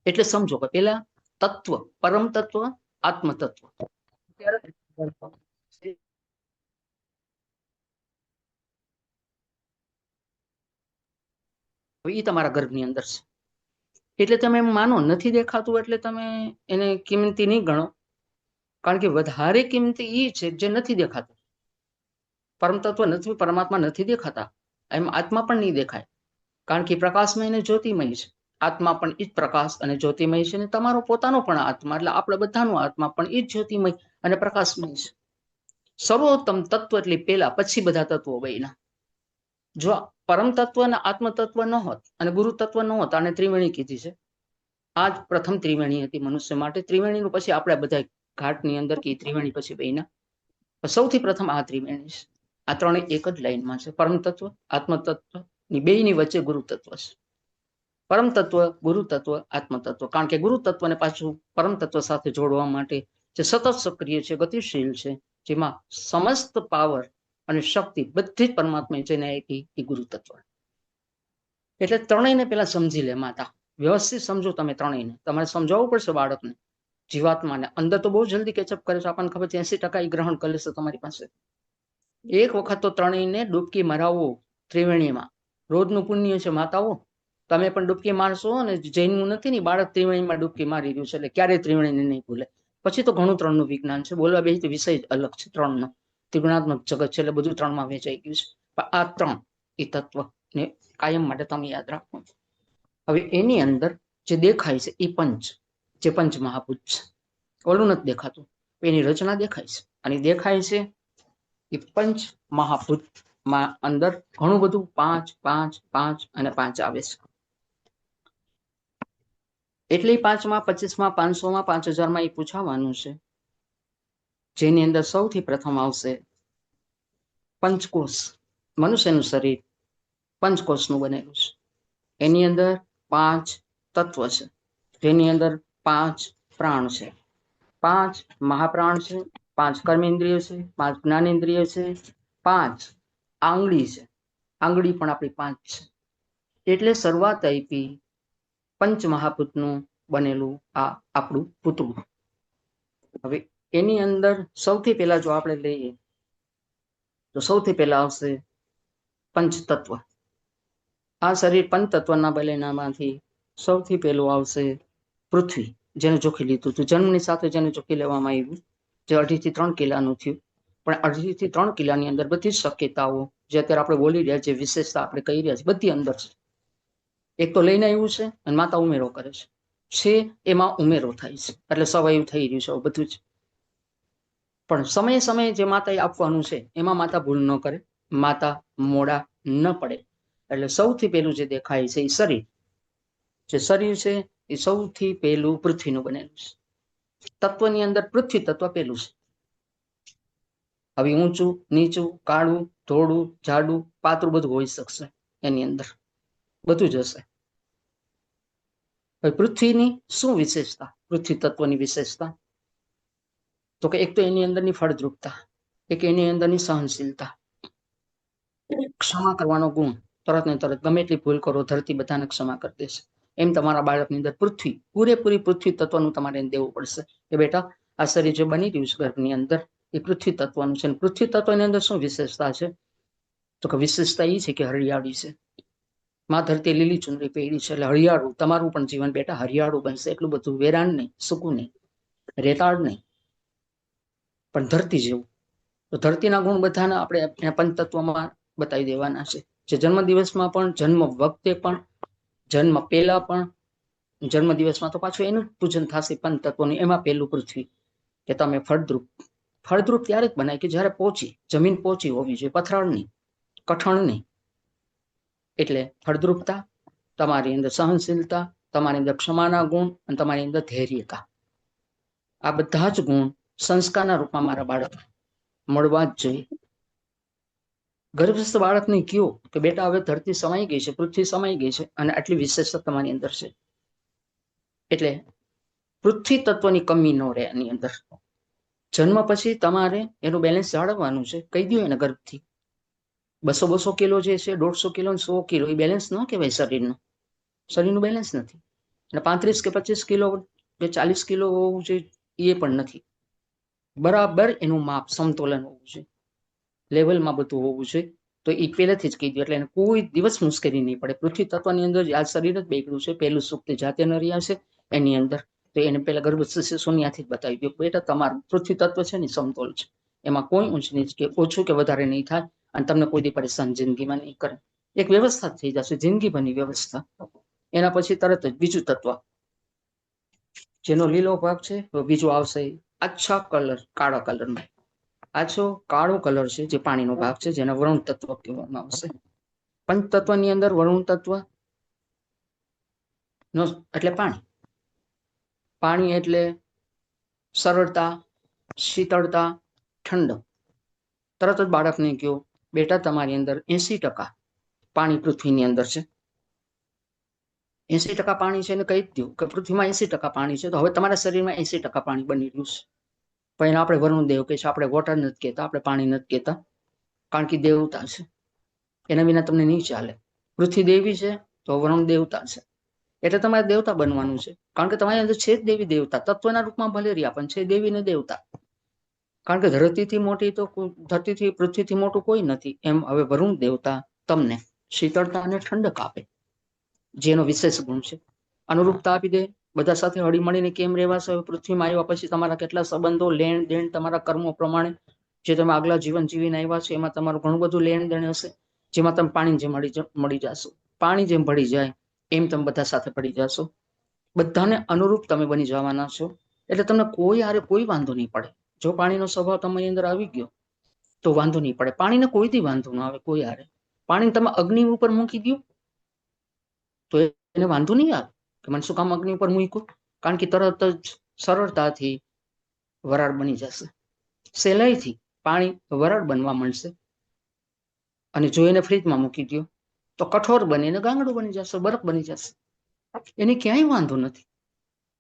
એટલે સમજો કે પેલા તત્વ, પરમ તત્વ, આત્મ તત્વ. એ તમારા ગર્ભની અંદર છે. એટલે તમે એમ માનો નથી દેખાતું એટલે તમે એને કિંમતી નહીં ગણો. કારણ કે વધારે કિંમતી એ છે જે નથી દેખાતું. પરમ તત્વ નથી, પરમાત્મા નથી દેખાતા, એમ આત્મા પણ નહીં દેખાય. કારણ કે પ્રકાશમય અને જ્યોતિમય છે. આત્મા પણ એ જ પ્રકાશ અને જ્યોતિમય છે, અને તમારો પોતાનો પણ આત્મા, એટલે આપણે બધાનો આત્મા પણ એ જ જ્યોતિમય અને પ્રકાશમય છે. સર્વોત્તમ તત્વ એટલે પેલા, પછી બધા તત્વો બન્યા. જો પરમ તત્વ અને આત્મ તત્વ ન હોત અને ગુરુ તત્વ ન હોત, આને ત્રિવેણી કીધી છે. આ જ પ્રથમ ત્રિવેણી હતી મનુષ્ય માટે. ત્રિવેણીનું પછી આપણે બધા ઘાટની અંદર કે ત્રિવેણી પછી બન્યા. સૌથી પ્રથમ આ ત્રિવેણી છે. આ ત્રણે એક જ લાઈનમાં છે. પરમ તત્વ, આત્મ તત્વ ની બેયની વચ્ચે ગુરુ તત્વ છે. પરમ તત્વ, ગુરુ તત્વ, આત્મ તત્વ. કારણ કે ગુરુ તત્વને પાછું પરમ તત્વ સાથે જોડવા માટે જે સતત સક્રિય છે, ગતિશીલ છે, જેમાં સમસ્ત પાવર અને શક્તિ બધી જ પરમાત્મા જેને આપી એ ગુરુ તત્વ. એટલે ત્રણેયને પેલા સમજી લે માતા. વ્યવસ્થિત સમજો તમે ત્રણેયને. તમારે સમજાવવું પડશે બાળકને, જીવાત્માને. અંદર તો બહુ જલ્દી કેચઅપ કરે છે, આપણને ખબર છે 80% એ ગ્રહણ કરી લેશે તમારી પાસે. એક વખત તો ત્રણેયને ડૂબકી મરાવો ત્રિવેણીમાં. રોજનું પુણ્ય છે માતાઓ. તમે પણ ડૂબકી મારશો ને જૈનનું નથી ને બાળક ત્રિવેણીમાં ડૂબકી મારી રહ્યું છે એટલે ક્યારેય ત્રિવેણીને નહીં ભૂલે. પછી તો ઘણું ત્રણનું વિજ્ઞાન છે, બોલવા બે વિષય જ અલગ છે ત્રણનો. ત્રિગુણાત્મક જગત છે એટલે બધું ત્રણમાં વેચાઈ ગયું છે. પણ આ ત્રણ એ તત્વ ને કાયમ માટે તમે યાદ રાખો. હવે એની અંદર જે દેખાય છે એ પંચ, જે પંચ મહાભૂત છે. ઓલું નથી દેખાતું, એની રચના દેખાય છે. અને દેખાય છે એ પંચ મહાભૂત માં અંદર ઘણું બધું 5 5 5 અને 5 આવે છે. એટલે 5માં 25માં 500માં 5000માં એ પૂછાવાનું છે. જેની અંદર સૌથી પ્રથમ આવશે પંચકોશ. મનુષ્યનું શરીર પંચકોશનું બનેલું છે. એની અંદર 5 તત્વ છે, જેની અંદર 5 પ્રાણ છે, 5 મહાપ્રાણ છે, 5 કર્મેન્દ્રિય છે, 5 જ્ઞાનેન્દ્રિય છે, 5 આંગળી છે. આંગળી પણ આપણી 5 છે. એટલે શરૂઆત આપી પંચ મહાભૂતનું બનેલું આ આપણું પૂતળું. હવે એની અંદર સૌથી પહેલા જો આપણે લઈએ તો સૌથી પહેલા આવશે પંચતત્વ. આ શરીર પંચતત્વના બનેલામાંથી સૌથી પહેલું આવશે પૃથ્વી, જેને જોખી લીધું હતું. જન્મની સાથે જેને જોખી લેવામાં આવ્યું, જે 2.5 થી 3 કિલોનું થયું. પણ 2.5 થી 3 કિલોની અંદર બધી જ શક્યતાઓ જે અત્યારે આપણે બોલી રહ્યા છે, વિશેષતા આપણે કહી રહ્યા છીએ, બધી અંદર છે. એક તો લઈને આવ્યું છે અને માતા ઉમેરો કરે છે, એમાં ઉમેરો થાય છે એટલે સવાયું થઈ રહ્યું છે બધું જ. પણ સમયે સમયે જે માતાએ આપવાનું છે એમાં માતા ભૂલ ન કરે, માતા મોડા ન પડે. એટલે સૌથી પહેલું જે દેખાય છે એ શરીર. જે શરીર છે એ સૌથી પહેલું પૃથ્વીનું બનેલું છે. તત્વની અંદર પૃથ્વી તત્વ પહેલું છે. હવે ઊંચું નીચું, કાળું ધોળું, જાડું પાતળું બધું હોઈ શકશે, એની અંદર બધું જ હશે. હવે પૃથ્વીની શું વિશેષતા? પૃથ્વી તત્વની વિશેષતા તો કે એક તો એની અંદરની ફળદ્રુપતા, એક એની અંદરની સહનશીલતા, ક્ષમા કરવાનો ગુણ. તરત ને તરત ગમે એટલી ભૂલ કરો, ધરતી બધાને ક્ષમા કરી દેશે. એમ તમારા બાળકની અંદર પૃથ્વી, પૂરેપૂરી પૃથ્વી તત્વનું તમારે દેવું પડશે કે બેટા આ શરીર જે બની રહ્યું છે ગર્ભની અંદર એ પૃથ્વી તત્વનું છે. પૃથ્વી તત્વની અંદર શું વિશેષતા છે? તો કે વિશેષતા એ છે કે હરિયાળી છે. માં ધરતી લીલી ચુંદડી પહેરી છે એટલે હરિયાળું. તમારું પણ જીવન બેટા હરિયાળું બનશે. એટલું બધું વેરાન નહીં, સૂકું નહીં, રેતાળ નહીં, પણ ધરતી જેવું. તો ધરતીના ગુણ બધાના આપણે પંચતત્વમાં બતાવી દેવાના છે. જે જન્મ દિવસમાં પણ, જન્મ વખતે પણ, જન્મ પહેલા પણ, જન્મ દિવસમાં તો પાછું એનું પૂજન થશે પંચતત્વનું. એમાં પહેલું પૃથ્વી, કે તમે ફળદ્રુપ. ફળદ્રુપ ત્યારે જ બનાય કે જ્યારે પોચી, જમીન પોચી હોવી જોઈએ, પથરાળ નહીં, કઠણ નહીં. એટલે ફળદ્રુપતા, તમારી અંદર સહનશીલતા, તમારી અંદર ક્ષમાના ગુણ અને તમારી અંદર ધૈર્યતા. આ બધા જ ગુણ સંસ્કારના રૂપમાં મારા બાળક મળવા જ જોઈએ. ગર્ભસ્થ બાળકને કયો કે બેટા હવે ધરતી સમાઈ ગઈ છે, પૃથ્વી સમાઈ ગઈ છે અને આટલી વિશેષતા તમારી અંદર છે. એટલે પૃથ્વી તત્વની કમી ન રહે એની અંદર. જન્મ પછી તમારે એનું બેલેન્સ જાળવવાનું છે. કહી દો એને ગર્ભથી 200 કિલો જે છે, 150 કિલો, 100 કિલો એ બેલેન્સ ન કહેવાય શરીરનું. શરીરનું બેલેન્સ નથી. અને 35 કે 25 કિલો કે 40 કિલો હોવું જોઈએ એ પણ નથી. બરાબર એનું માપ, સમતોલન હોવું જોઈએ, લેવલમાં બધું હોવું જોઈએ. તો એ પહેલેથી જ કહી દો એટલે એને કોઈ દિવસ મુશ્કેલી નહીં પડે. પૃથ્વી તત્વની અંદર આ શરીર જ બેગડું છે. પહેલું સુખ તે જાતે ન રહ્યા છે એની અંદર. તો એને પહેલા ગર્ભસ્થ શૂન્યથી જ બતાવી દો બેટા તમારું પૃથ્વી તત્વ છે ને સમતોલ છે, એમાં કોઈ ઊંચ નીચ કે ઓછું કે વધારે નહીં થાય અને તમને કોઈ દી પરેશાન જિંદગીમાં નહીં કરે. એક વ્યવસ્થા થઈ જશે, જિંદગી બની વ્યવસ્થા. એના પછી તરત જ બીજું તત્વ, જેનો લીલો ભાગ છે, તો બીજું આવશે આછા કલર, કાળા કલરમાં. આછો કાળો કલર છે જે પાણીનો ભાગ છે, જેને વરુણ તત્વ કહેવામાં આવશે. પંચતત્વની અંદર વરુણ તત્વ નો એટલે પાણી. પાણી એટલે સરળતા, શીતળતા, ઠંડક. તરત જ બાળકને કહો બેટા તમારી અંદર 80% પાણી પૃથ્વીની અંદર છે. 80% પાણી છે એને કહી જ દો કે પૃથ્વીમાં 80% પાણી છે. તો હવે તમારા શરીરમાં 80% પાણી બની રહ્યું છે. પણ એને આપણે વરુણ દેવ કે છે, આપણે વોટર નથી કહેતા, આપણે પાણી નથી કહેતા, કારણ કે દેવતા છે. એના વિના તમને નહીં ચાલે. પૃથ્વી દેવી છે તો વરુણ દેવતા છે. એટલે તમારે દેવતા બનવાનું છે, કારણ કે તમારી અંદર છે જ દેવી દેવતા. તત્વના રૂપમાં ભલે રહ્યા પણ છે દેવી ને દેવતા. કારણ કે ધરતીથી મોટી તો ધરતીથી પૃથ્વીથી મોટું કોઈ નથી. એમ હવે વરુણ દેવતા તમને શીતળતા અને ઠંડક આપે. જે એનો વિશેષ ગુણ છે. અનુરૂપતા આપી દે, બધા સાથે હળી મળીને કેમ રહેવાશે. પૃથ્વીમાં આવ્યા પછી તમારા કેટલા સંબંધો, લેણ દેણ, તમારા કર્મો પ્રમાણે જે તમે આગલા જીવન જીવીને આવ્યા છો એમાં તમારું ઘણું બધું લેણ દેણ હશે, જેમાં તમે પાણી જેમ મળી જશો. પાણી જેમ ભળી જાય એમ તમે બધા સાથે પડી જશો. બધાને અનુરૂપ તમે બની જવાના છો. એટલે તમને કોઈ હારે કોઈ વાંધો નહીં પડે. જો પાણીનો સ્વભાવ તમારી અંદર આવી ગયો તો વાંધો નહીં પડે. પાણીને કોઈથી વાંધો ન આવે કોઈ હારે. પાણી તમે અગ્નિ ઉપર મૂકી દો તો એને વાંધો નહીં આવે કે મને શું કામ અગ્નિ ઉપર મૂક્યું, કારણ કે તરત જ સરળતાથી વરાળ બની જશે. સહેલાઈથી પાણી વરાળ બનવા માંડશે. અને જો એને ફ્રીજમાં મૂકી દો તો કઠોર બનીને ગાંગડું બની જશે, બરફ બની જશે. એને ક્યાંય વાંધો નથી.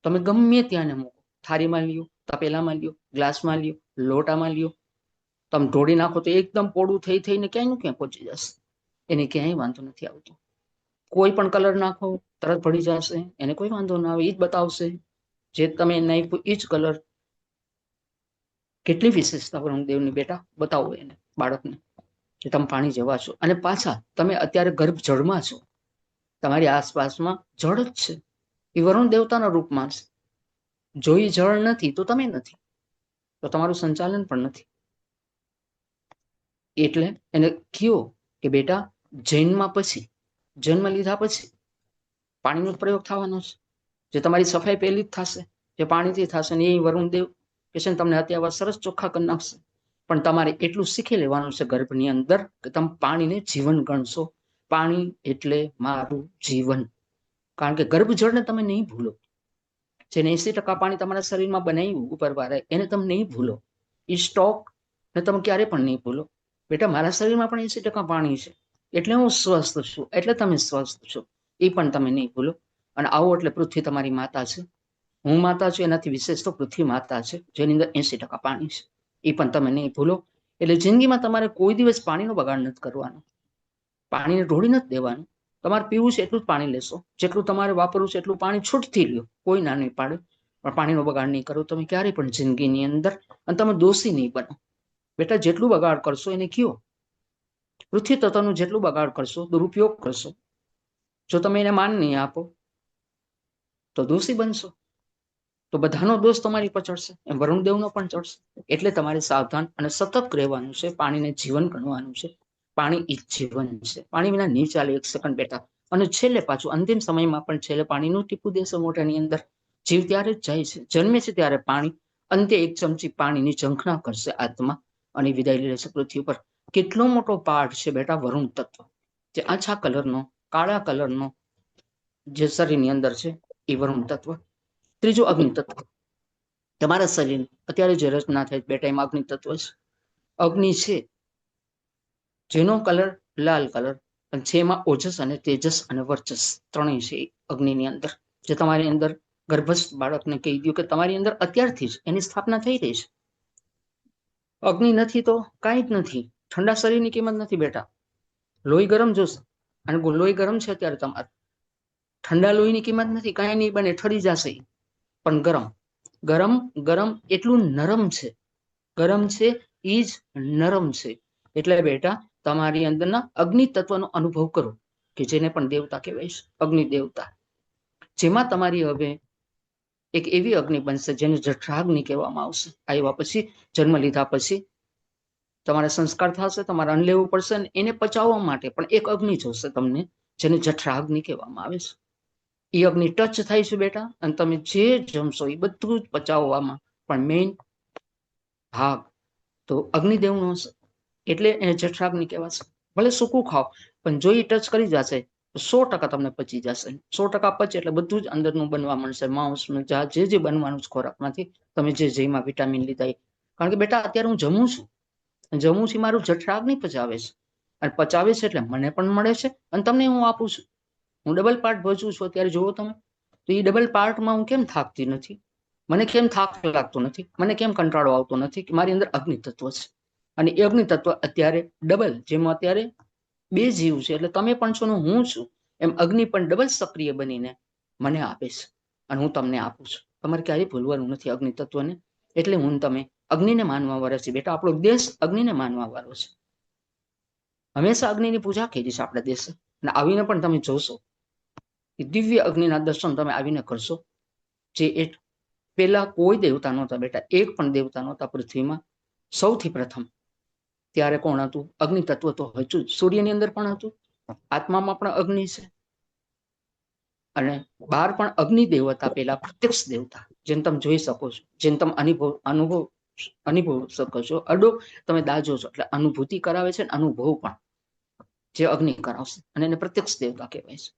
તમે ગમે ત્યાં મૂકો, થાળીમાં લ્યો, તપેલામાં લ્યો, ગ્લાસમાં લ્યો, લોટામાં લ્યો, તમે ઢોળી નાખો તો એકદમ પોડું થઈ થઈને ક્યાંયનું ક્યાં પહોંચી જશે. એને ક્યાંય વાંધો નથી આવતો. કોઈ પણ કલર નાખો તરત ભળી જશે, એને કોઈ વાંધો ના આવે. એ જ બતાવશે જે તમે નાખ્યું એ જ કલર. કેટલી વિશેષતા વરુણદેવની બેટા બતાવો એને બાળકને કે તમે પાણી જેવા છો. અને પાછા તમે અત્યારે ગર્ભ જળમાં છો, તમારી આસપાસમાં જળ જ છે. એ વરુણ દેવતાના રૂપમાં છે. જો એ જળ નથી તો તમે નથી, તો તમારું સંચાલન પણ નથી. એટલે એને કયો કે બેટા જન્મમાં પછી, જન્મ લીધા પછી પાણીનો પ્રયોગ થવાનો છે. જે તમારી સફાઈ પહેલી જ થશે, જે પાણીથી થશે ને એ વરુણ દેવ કે છે તમને અત્યારે સરસ ચોખ્ખા કરી નાખશે. પણ તમારે એટલું શીખી લેવાનું છે ગર્ભની અંદર કે તમે પાણીને જીવન ગણશો. પાણી એટલે મારું જીવન. કારણ કે ગર્ભજળને તમે નહીં ભૂલો. જેને 80% પાણી તમારા શરીરમાં બનાવ્યું ઉપરવાળાએ એને તમે નહીં ભૂલો. એ સ્ટોક ને તમે ક્યારે પણ નહીં ભૂલો. બેટા મારા શરીરમાં પણ 80% પાણી છે, એટલે હું સ્વસ્થ છું, એટલે તમે સ્વસ્થ છો, એ પણ તમે નહીં ભૂલો. અને આવો એટલે પૃથ્વી તમારી માતા છે, હું માતા છું, એનાથી વિશેષ તો પૃથ્વી માતા છે જેની અંદર 80% પાણી છે, એ પણ તમે નહીં ભૂલો. એટલે જિંદગીમાં તમારે કોઈ દિવસ પાણીનો બગાડ નથી કરવાનો. પાણીને ઢોળી નથી દેવાનું. તમારે પીવું છે એટલું જ પાણી લેશો, જેટલું તમારે વાપરવું છે એટલું પાણી છૂટથી લ્યો, કોઈ ના નહીં પાડે. પણ પાણીનો બગાડ નહીં કરો તમે ક્યારેય પણ જિંદગીની અંદર. અને તમે દોષી નહીં બનો. બેટા જેટલું બગાડ કરશો એને કયો, પૃથ્વી તત્વનું જેટલું બગાડ કરશો, દુરુપયોગ કરશો, જો તમે એને માન નહીં આપો તો દોષી બનશો. તો બધાનો દોષ તમારી પર ચડશે, એમ વરુણદેવનો પણ ચડશે. એટલે તમારે સાવધાન અને સતર્ક રહેવાનું છે. પાણીને જીવન ગણવાનું છે. પાણી એ જીવન છે. પાણી વિના નહીં ચાલે એક સેકન્ડ બેટા. અને છેલ્લે પાછું અંતિમ સમયમાં પણ છેલ્લે પાણીનું ટીપું દેશે મોઢાની અંદર. જીવ ત્યારે જ જાય છે, જન્મે છે ત્યારે પાણી, અંતે એક ચમચી પાણીની ઝંખના કરશે આત્મા અને વિદાય લેશે પૃથ્વી પર. કેટલો મોટો પાઠ છે બેટા વરુણ તત્વ, જે આછા કલરનો, કાળા કલરનો જે શરીરની અંદર છે એ વરુણ તત્વ. ત્રીજું અગ્નિ તત્વ. તમારા શરીર અત્યારે જે રચના થાય બેટા એમાં અગ્નિ તત્વ છે. અગ્નિ છે જેનો કલર લાલ કલર, અને છે એમાં ઓજસ અને તેજસ અને વર્ચસ ત્રણેય છે અગ્નિની અંદર. જે તમારી અંદર ગર્ભસ્થ બાળકને કહી દઉં કે તમારી અંદર અત્યારથી જ એની સ્થાપના થઈ રહી છે. અગ્નિ નથી તો કાંઈ જ નથી. ઠંડા શરીરની કિંમત નથી બેટા. લોહી ગરમ જોશે, અને લોહી ગરમ છે અત્યારે તમારે. ઠંડા લોહીની કિંમત નથી, કાંઈ નહીં બને, ઠરી જશે. પણ ગરમ ગરમ ગરમ એટલું નરમ છે. ગરમ છે એ જ નરમ છે. એટલે બેટા તમારી અંદરના અગ્નિ તત્વનો અનુભવ કરો, કે જેને પણ દેવતા કહેવાય છે, અગ્નિ દેવતા. જેમાં તમારી હવે એક એવી અગ્નિ બનશે જેને જઠરાગ્નિ કહેવામાં આવશે. આવ્યા પછી, જન્મ લીધા પછી તમારા સંસ્કાર થશે, તમારે અન્ન લેવું પડશે, અને એને પચાવવા માટે પણ એક અગ્નિ જોશે તમને, જેને જઠરાગ્નિ કહેવામાં આવે છે. એ અગ્નિ ટચ થાય છે બેટા, અને તમે જે જમશો એ બધું જ પચાવવામાં પણ મેઇન ભાગ તો અગ્નિદેવનો હશે. એટલે એને જઠરાગ્નિ કહેવાશે. ભલે સૂકું ખાઓ, પણ જો એ ટચ કરી જશે તો 100% તમને પચી જશે. 100% પચે એટલે બધું જ અંદરનું બનવા મળશે. માંસ, જે બનવાનું છે ખોરાકમાંથી, તમે જે જેમાં વિટામિન લીધા. કારણ કે બેટા અત્યારે હું જમું છું, મારું જઠરાગ્નિ પચાવે છે, અને પચાવે છે એટલે મને પણ મળે છે, અને તમને હું આપું છું. હું ડબલ પાર્ટ ભજવું છું અત્યારે. જુઓ તમે તો એ ડબલ પાર્ટમાં હું કેમ થાકતી નથી, મને કેમ થાક લાગતો નથી, મને કેમ કંટાળો આવતો નથી, કે મારી અંદર અગ્નિ તત્વ છે. અને એ અગ્નિ તત્વ અત્યારે ડબલ, જેમાં અત્યારે 2 જીવ છે, એટલે તમે પણ છો ને હું છું, એમ અગ્નિ પણ ડબલ સક્રિય બનીને મને આપે છે, અને હું તમને આપું છું. તમારે ક્યારેય ભૂલવાનું નથી અગ્નિ તત્વને. એટલે હું તમે અગ્નિને માનવા વાળા છે બેટા. આપણો દેશ અગ્નિને માનવા વાળો છે. હંમેશા અગ્નિની પૂજા કરી છે આપણા દેશે. અને આવીને પણ તમે જોશો એ દિવ્ય અગ્નિના દર્શન તમે આવીને કરશો. જે એક પેલા કોઈ દેવતા નહોતા બેટા, એક પણ દેવતા નહોતા પૃથ્વીમાં. સૌથી પ્રથમ ત્યારે કોણ હતું? અગ્નિ તત્વ તો હતું જ. સૂર્યની અંદર પણ હતું, આત્મામાં પણ અગ્નિ છે, અને બહાર પણ અગ્નિ દેવતા પેલા પ્રત્યક્ષ દેવતા, જેને તમે જોઈ શકો છો, જેને તમે અનુભવ શકો છો. અડો તમે દાજો છો એટલે અનુભૂતિ કરાવે છે, અનુભવ પણ જે અગ્નિ કરાવશે, અને એને પ્રત્યક્ષ દેવતા કહેવાય છે.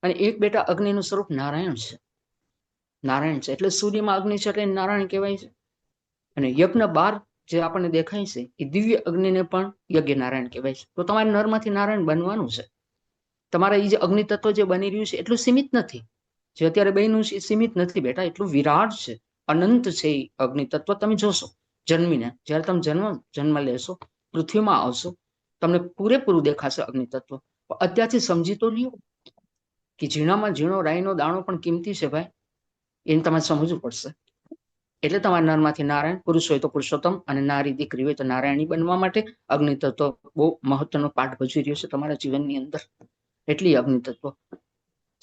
અને એક બેટા અગ્નિનું સ્વરૂપ નારાયણ છે. નારાયણ છે એટલે સૂર્યમાં અગ્નિ છે એટલે નારાયણ કહેવાય છે. અને યજ્ઞ બાર જે આપણને દેખાય છે એ દિવ્ય અગ્નિને પણ યજ્ઞ નારાયણ કહેવાય છે. તો તમારે નરમાંથી નારાયણ બનવાનું છે. તમારા એ જે અગ્નિ તત્વ જે બની રહ્યું છે એટલું સીમિત નથી. જે અત્યારે બન્યું છે એ સીમિત નથી બેટા, એટલું વિરાટ છે, અનંત છે એ અગ્નિ તત્વ. તમે જોશો જન્મીને, જયારે તમે જન્મ લેશો, પૃથ્વીમાં આવશો, તમને પૂરેપૂરું દેખાશે અગ્નિ તત્વ. અત્યારથી સમજી તો લ્યો કે ઝીણામાં ઝીણો રાઈનો દાણો પણ કિંમતી છે ભાઈ, એને તમારે સમજવું પડશે. એટલે તમારા નરમાંથી નારાયણ, પુરુષ હોય તો પુરુષોત્તમ, અને નારી દીકરી હોય તો નારાયણી બનવા માટે અગ્નિ તત્વ બહુ મહત્વનો પાઠ ભજવી રહ્યો છે તમારા જીવનની અંદર. એટલી અગ્નિ તત્વ.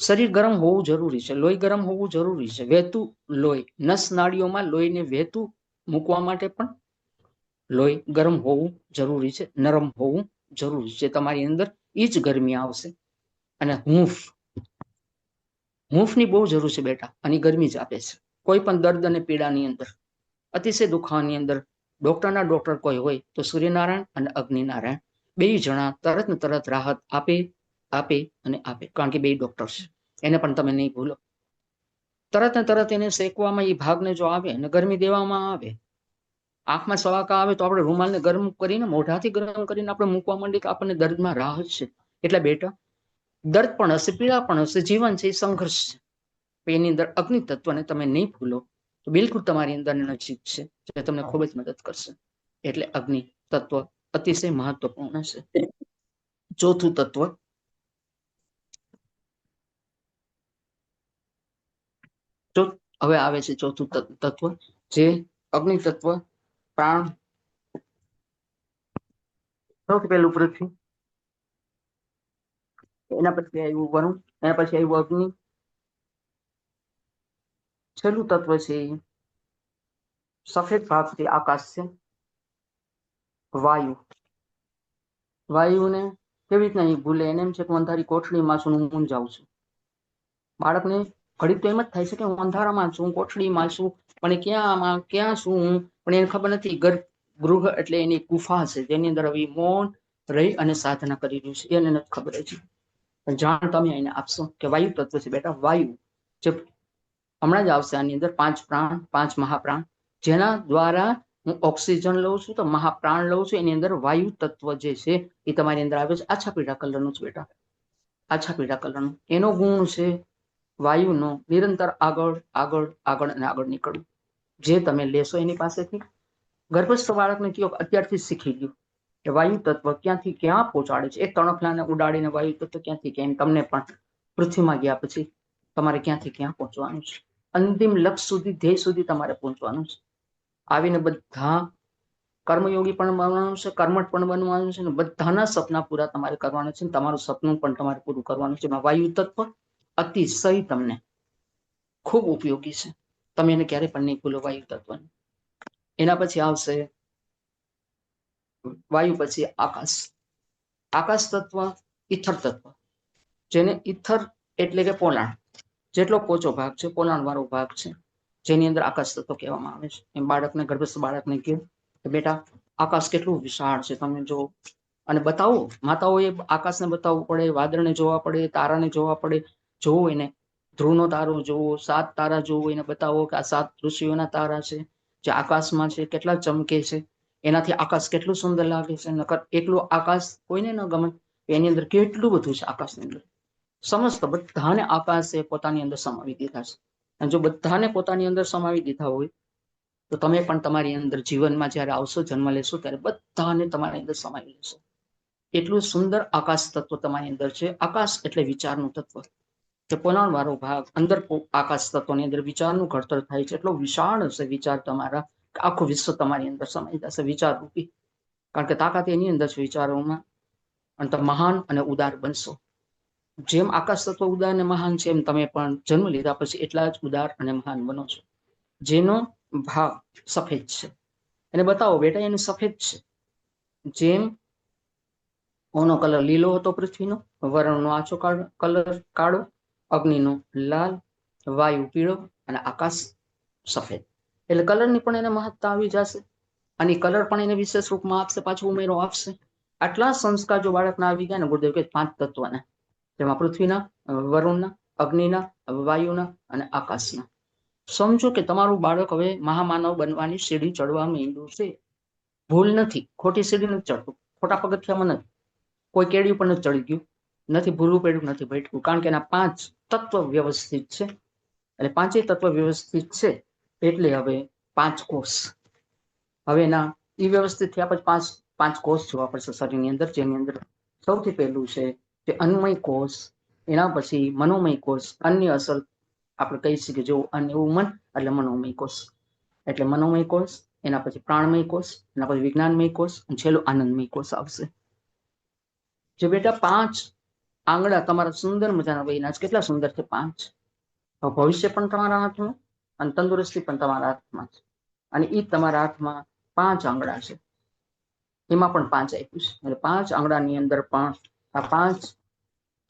શરીર ગરમ હોવું જરૂરી છે, લોહી ગરમ હોવું જરૂરી છે, વહેતું લોહી, નસ નાડીઓમાં લોહીને વહેતું મૂકવા માટે પણ લોહી ગરમ હોવું જરૂરી છે, નરમ હોવું જરૂરી છે. તમારી અંદર એ જ ગરમી આવશે. અને હૂંફની બહુ જરૂર છે બેટા, અને ગરમી જ આપે છે. કોઈ પણ દર્દ અને પીડાની અંદર, અતિશય દુખાવાની અંદર ડોક્ટર કોઈ હોય તો સૂર્યનારાયણ અને અગ્નિનારાયણ બે જણા તરત ને તરત રાહત આપે અને આપે, કારણ કે બે ડોક્ટર છે. એને પણ તમે નહીં ભૂલો. તરત ને તરત એને શેકવામાં એ ભાગને જો આવે અને ગરમી દેવામાં આવે, આંખમાં સવાકા આવે તો આપણે રૂમાલને ગરમ કરીને, મોઢાથી ગરમ કરીને આપણે મૂકવા માંડીએ તો આપણને દર્દમાં રાહત છે. એટલે બેટા દર્દ પણ હશે, પીડા પણ હશે, જીવન છે એ સંઘર્ષ છે. એની અંદર અગ્નિ તત્વને તમે નહીં ભૂલો તો બિલકુલ તમારી અંદર નજીક છે, જે તમને ખૂબ જ મદદ કરશે. એટલે અગ્નિ તત્વ અતિશય મહત્વપૂર્ણ છે. ચોથું તત્વ, હવે આવે છે ચોથું તત્વ, જે અગ્નિ તત્વ પ્રાણ. સૌથી પહેલું પૃથ્વી, એના પછી આવ્યું વરુણ, એના પછી આવ્યું અગ્નિ. છેલ્લું તત્વ છે સફેદ ભાગથી આકાશ છે, વાયુ. વાયુને કેવી રીતના એ ભૂલે? એને એમ છે કે અંધારી કોઠડીમાં છું, હું મૂંઝાઉં છું. બાળકને ઘડીક તો એમ જ થાય છે કે હું અંધારામાં છું, કોઠડીમાં છું, પણ ક્યાં છું હું? પણ એને ખબર નથી ગૃહ એટલે એની ગુફા છે, જેની અંદર હવે મૌન રહી અને સાધના કરી રહ્યું છે. એને નથી ખબર છે. પણ જાણ તમે એને આપશો કે વાયુ તત્વ છે બેટા. વાયુ જે હમણાં જ આવશે આની અંદર 5 પ્રાણ, 5 મહાપ્રાણ, જેના દ્વારા હું ઓક્સિજન લઉં છું તો મહાપ્રાણ લઉં છું. એની અંદર વાયુ તત્વ જે છે એ તમારી અંદર આવે છે. આછા પીળા કલરનું છે બેટા, આછા પીળા કલરનું. એનો ગુણ છે વાયુનો નિરંતર આગળ આગળ આગળ અને આગળ નીકળવું. જે તમે લેશો એની પાસેથી, ગર્ભસ્થ બાળકને કયો અત્યારથી શીખી ગયું કે વાયુ તત્વ ક્યાંથી ક્યાં પહોંચાડે છે. એક તણખલાને ઉડાડીને વાયુ તત્વ ક્યાંથી ક્યાં, તમને પણ પૃથ્વીમાં ગયા પછી તમારે ક્યાંથી ક્યાં પહોંચવાનું છે. અંતિમ લક્ષ્ય સુધી, ધ્યેય સુધી તમારે પહોંચવાનું છે. આવીને બધા કર્મયોગી પણ બનવાનું છે, કર્મઠ પણ બનવાનું છે, ને બધાના સપના પૂરા તમારે કરવાના છે. તમારું સપનું પણ તમારે પૂરું કરવાનું છે. વાયુ તત્વ અતિશય તમને ખૂબ ઉપયોગી છે. તમે એને ક્યારે પણ નહીં ભૂલો વાયુ તત્વને. એના પછી આવશે વાયુ પછી આકાશ. આકાશ તત્વ ઈથર તત્વ, જેને ઈથર એટલે કે પોલાણ, જેટલો પોચો ભાગ છે પોલાણ વાળો ભાગ છે, જેની અંદર આકાશ તત્વ કહેવામાં આવે છે. એમ બાળકને, ગર્ભસ્થ બાળકને કહ્યું કે બેટા આકાશ કેટલું વિશાળ છે, તમે જો. અને બતાવો, માતાઓએ આકાશને બતાવવું પડે, વાદળને જોવા પડે, તારાને જોવા પડે. જોવો એને, ધ્રુવનો તારો જોવો, 7 તારા જોવો, એને બતાવો કે આ 7 ઋષિઓના તારા છે જે આકાશમાં છે, કેટલા ચમકે છે, એનાથી આકાશ કેટલું સુંદર લાગે છે. નકર એકલું આકાશ કોઈને ન ગમે. એની અંદર કેટલું બધું છે આકાશની અંદર. સમસ્ત બધાને આકાશે પોતાની અંદર સમાવી દીધા છે. અને જો બધાને પોતાની અંદર સમાવી દીધા હોય તો તમે પણ તમારી અંદર જીવનમાં જ્યારે આવશો, જન્મ લેશો, ત્યારે બધાને તમારી અંદર સમાવી લેશો. એટલું સુંદર આકાશ તત્વ તમારી અંદર છે. આકાશ એટલે વિચારનું તત્વ, કે પોલાણ વાળો ભાગ. અંદર આકાશ તત્વની અંદર વિચારનું ઘડતર થાય છે. એટલો વિશાળ હશે વિચાર તમારા, આખું વિશ્વ તમારી અંદર સમાઈ જશે વિચાર રૂપી. કારણ કે તાકાત એની અંદર છે વિચારોમાં. અને તમે મહાન અને ઉદાર બનશો. જેમ આકાશ તત્વ ઉદાર અને મહાન છે, એમ તમે પણ જન્મ લીધા પછી એટલા જ ઉદાર અને મહાન બનો છો. જેનો ભાગ સફેદ છે એને બતાવો બેટા, એને સફેદ છે. જેમ ઓનો કલર લીલો હતો પૃથ્વીનો, વરણનો આછો કલર કાળો, અગ્નિનો લાલ, વાયુ પીળો અને આકાશ સફેદ. એટલે કલરની પણ એને મહત્તા આવી જશે અને કલર પણ એને વિશેષ રૂપમાં આપશે, પાછું ઉમેરો આપશે. આટલા સંસ્કાર જો બાળકના આવી ગયા ને ગુરુદેવ કે 5 તત્વના, જેમાં પૃથ્વીના, વરુણના, અગ્નિના, વાયુના અને આકાશના. સમજો કે તમારું બાળક હવે મહામાનવ બનવાની સીડી ચડવા માંડ્યું છે. ભૂલ નથી, ખોટી સીડી નથી ચડતું, ખોટા પગથિયામાં નથી, કોઈ કેડી પણ નથી ચડી ગયું, નથી ભૂલવું પડ્યું, નથી ભટક્યું, કારણ કે એના 5 તત્વ વ્યવસ્થિત છે. એટલે 5 તત્વ વ્યવસ્થિત છે એટલે હવે 5 કોષ. હવે એના એ વ્યવસ્થિત થયા પછી 5 કોષ જોવા પડશે શરીરની અંદર, જેની અંદર સૌથી પહેલું છે જે અન્નમય કોષ, એના પછી મનોમય કોષ. અન્ય અસર આપણે કહી શકીએ જો અન્ય એવું મન એટલે મનોમય કોષ. એટલે મનોમય કોષ, એના પછી પ્રાણમય કોષ, એના પછી વિજ્ઞાનમય કોષ અને છેલ્લો આનંદમય કોષ આવશે. જે બેટા 5 આંગળા તમારા સુંદર મજાના વયના છે. કેટલા સુંદર છે 5. ભવિષ્ય પણ તમારા હાથમાં અને તંદુરસ્તી પણ તમારા હાથમાં છે. અને એ તમારા હાથમાં 5 આંગળા છે, એમાં પણ 5 આપ્યું છે. એટલે 5 આંગળાની અંદર પણ આ 5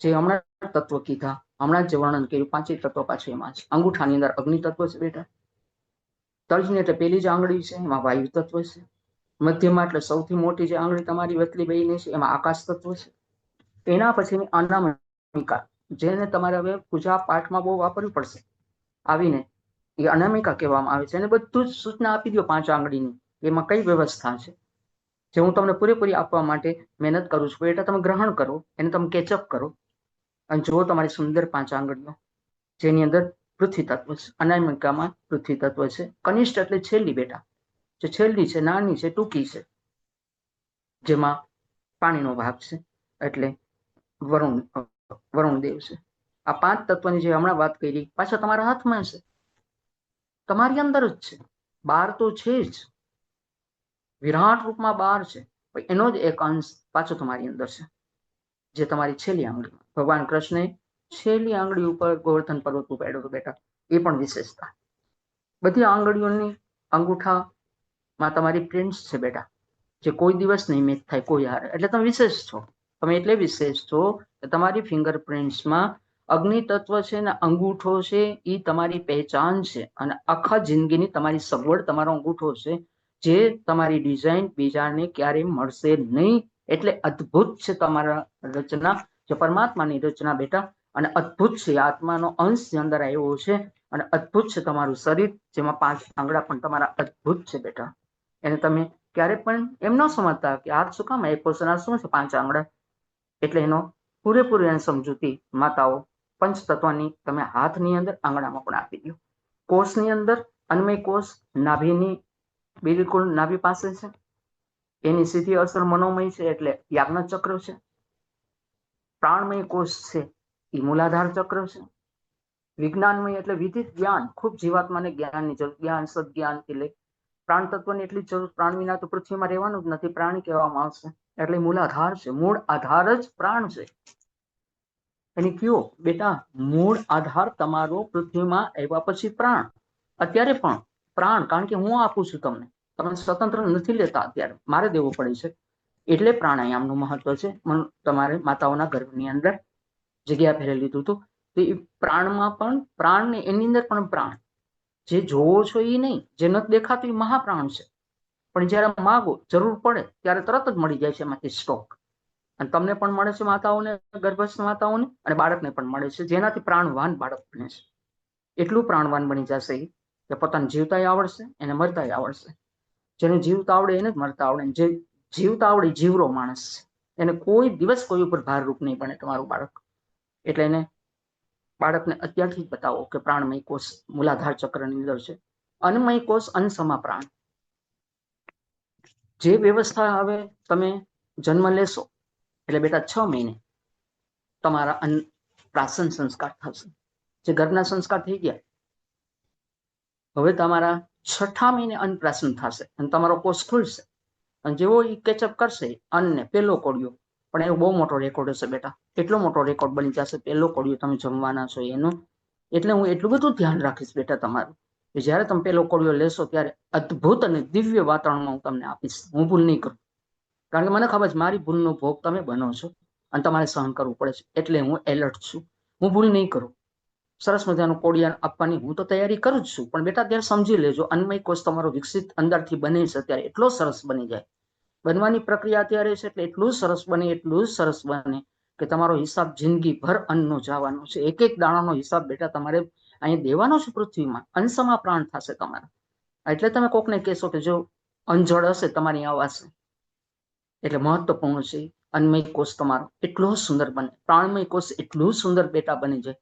જે હમણાં તત્વ કીધા, હમણાં જે વર્ણન કર્યું, 5 તત્વ પાછું એમાં છે. અંગૂઠાની અંદર અગ્નિ તત્વ છે બેટા. તર્જની એટલે પેલી જ આંગળી છે, એમાં વાયુ તત્વ છે. મધ્યમાં એટલે સૌથી મોટી જે આંગળી તમારી વતલી બેયની છે, એમાં આકાશ તત્વ છે. એના પછીની અનામિકા, જેને તમારે હવે પૂજા પાઠમાં બહુ વાપરવી પડશે આવીને, એ અનામિકા કહેવામાં આવે છે. એને બધું જ સૂચના આપી દો 5 આંગળીની, એમાં કઈ વ્યવસ્થા છે જે હું તમને પૂરેપૂરી આપવા માટે મહેનત કરું છું. બેટા તમે ગ્રહણ કરો, એને તમે કેચઅપ કરો અને જુઓ તમારી સુંદર 5 આંગળીઓ, જેની અંદર પૃથ્વી તત્વ છે. અનામિકામાં પૃથ્વી તત્વ છે. કનિષ્ઠ એટલે છેલ્લી બેટા, જે છેલ્લી છે, નાની છે, ટૂંકી છે, જેમાં પાણીનો ભાગ છે, એટલે વરુણ દેવ છે. આ 5 તત્વની જે હમણાં વાત કરી પાછા તમારા હાથમાં છે, તમારી અંદર જ છે. બહાર તો છે જ, વિરાટ રૂપમાં બહાર છે, એનો જ એક અંશ પાછો તમારી અંદર છે, જે તમારી છેલ્લી આંગળી. ભગવાન કૃષ્ણે છેલ્લી આંગળી ઉપર ગોવર્ધન પર્વત ઉપાડ્યો હતો બેટા, એ પણ વિશેષતા. બધી આંગળીઓની અંગૂઠામાં તમારી પ્રિન્ટ્સ છે બેટા, જે કોઈ દિવસ નહીં મેચ થાય કોઈ હારે. એટલે તમે વિશેષ છો. તમે એટલે વિશેષ છો કે તમારી ફિંગર પ્રિન્ટ્સમાં અગ્નિ તત્વ છે ને અંગૂઠો છે, એ તમારી પહેચાન છે. અને આખા જિંદગીની તમારી સગવડ તમારો અંગૂઠો છે, જે તમારી ડિઝાઇન બીજાને ક્યારેય મળશે નહીં. એટલે અદ્ભુત છે તમારા રચના, જે પરમાત્માની રચના બેટા. અને અદ્ભુત છે આત્માનો અંશ જે અંદર આવ્યો છે. અને અદ્ભુત છે તમારું શરીર, જેમાં 5 આંગળા પણ તમારા અદ્ભુત છે બેટા. એને તમે ક્યારે પણ એમ ન સમજતા કે હાથ શું કામ આપ્યો છે, શું છે 5 આંગળા. એટલે એનો પૂરેપૂરી એને સમજૂતી માતાઓ પંચતત્વની તમે હાથની અંદર આંગળામાં પણ આપી દો. કોષની અંદર અન્નમય કોષ નાભીની બિલકુલ નાભી પાસે છે, એની સીધી અસર મનોમય છે, એટલે યાજ્ઞ ચક્ર છે. પ્રાણમય કોષ છે એ મૂલાધાર ચક્ર છે. વિજ્ઞાનમય એટલે વિધિત જ્ઞાન, ખૂબ જીવાત્માને જ્ઞાનની જરૂર, જ્ઞાન સદજ્ઞાન એટલે પ્રાણ તત્વની એટલી જરૂર. પ્રાણ વિના તો પૃથ્વીમાં રહેવાનું જ નથી, પ્રાણી કહેવામાં આવશે. એટલે મૂલાધાર છે, મૂળ આધાર જ પ્રાણ છે. એને કયો બેટા, મૂળ આધાર તમારો પૃથ્વીમાં આવ્યા પછી પ્રાણ. અત્યારે પણ પ્રાણ, કારણ કે હું આપું છું તમને, તમે સ્વતંત્ર નથી લેતા, અત્યારે મારે દેવું પડે છે. એટલે પ્રાણાયામનું મહત્વ છે. તમારે માતાઓના ગર્ભની અંદર જગ્યા ફેરી લીધું હતું, તો એ પ્રાણમાં પણ પ્રાણ ને એની અંદર પણ પ્રાણ. જે જોવો છો એ નહીં, જે નથી દેખાતું એ મહાપ્રાણ છે. પણ જયારે માગો, જરૂર પડે ત્યારે તરત જ મળી જાય છે એમાંથી સ્ટોક. અને તમને પણ મળે છે માતાઓને, ગર્ભસ્થ માતાઓને, અને બાળકને પણ મળે છે, જેનાથી પ્રાણવાન બાળક બને છે. એટલું પ્રાણવાન બની જશે કે પોતાને જીવતાય આવડશે, એને મરતાય આવડશે. જેને જીવતા આવડે એને જ મરતા આવડે. જે જીવતા આવડે જીવરો માણસ છે, એને કોઈ દિવસ કોઈ ઉપર ભારરૂપ નહીં બને તમારું બાળક. એટલે એને બાળકને અત્યારથી જ બતાવો કે પ્રાણમય કોષ મૂલાધાર ચક્રની અંદર છે. અન્નમય કોષ અંશમાં પ્રાણ. જે વ્યવસ્થા હવે તમે જન્મ લેશો એટલે બેટા 6 મહિને તમારા પ્રાશન સંસ્કાર થશે. જે ગર્ભના સંસ્કાર થઈ ગયા, હવે તમારા 6ઠા મહિને અન્નપ્રાશન થશે અને તમારો કોષ ખુલશે. અને જેવો એ કેચઅપ કરશે અન્નને, પેલો કોડિયો પણ એનો બહુ મોટો રેકોર્ડ હશે બેટા, એટલો મોટો રેકોર્ડ બની જશે પહેલો કોડિયો તમે જમવાના છો એનો. એટલે હું એટલું બધું ધ્યાન રાખીશ બેટા તમારું કે જ્યારે તમે પેલો કોડિયો લેશો ત્યારે અદ્ભુત અને દિવ્ય વાતાવરણમાં હું તમને આપીશ. હું ભૂલ નહીં કરું, કારણ કે મને ખબર છે મારી ભૂલનો ભોગ તમે બનો છો અને તમારે સહન કરવું પડે છે, એટલે હું એલર્ટ છું. હું ભૂલ નહીં કરું. સરસ મજાનું કોડિયા આપવાની હું તો તૈયારી કરું જ છું, પણ બેટા ત્યારે સમજી લેજો અન્નમય કોષ તમારો વિકસિત અંદરથી બને છે ત્યારે એટલો સરસ બની જાય. બનવાની પ્રક્રિયા અત્યારે છે એટલે એટલું સરસ બને, એટલું સરસ બને કે તમારો હિસાબ જિંદગી ભર અન્નનો જવાનો છે. એક એક દાણાનો હિસાબ બેટા તમારે અહીંયા દેવાનો છે પૃથ્વીમાં. અંશમાં પ્રાણ થશે તમારા. એટલે તમે કોકને કહેશો કે જો અંજળ હશે તમારી આવાશે, એટલે મહત્વપૂર્ણ છે. અન્નમય કોષ તમારો એટલો સુંદર બને, પ્રાણમય કોષ એટલું સુંદર બેટા બની જાય,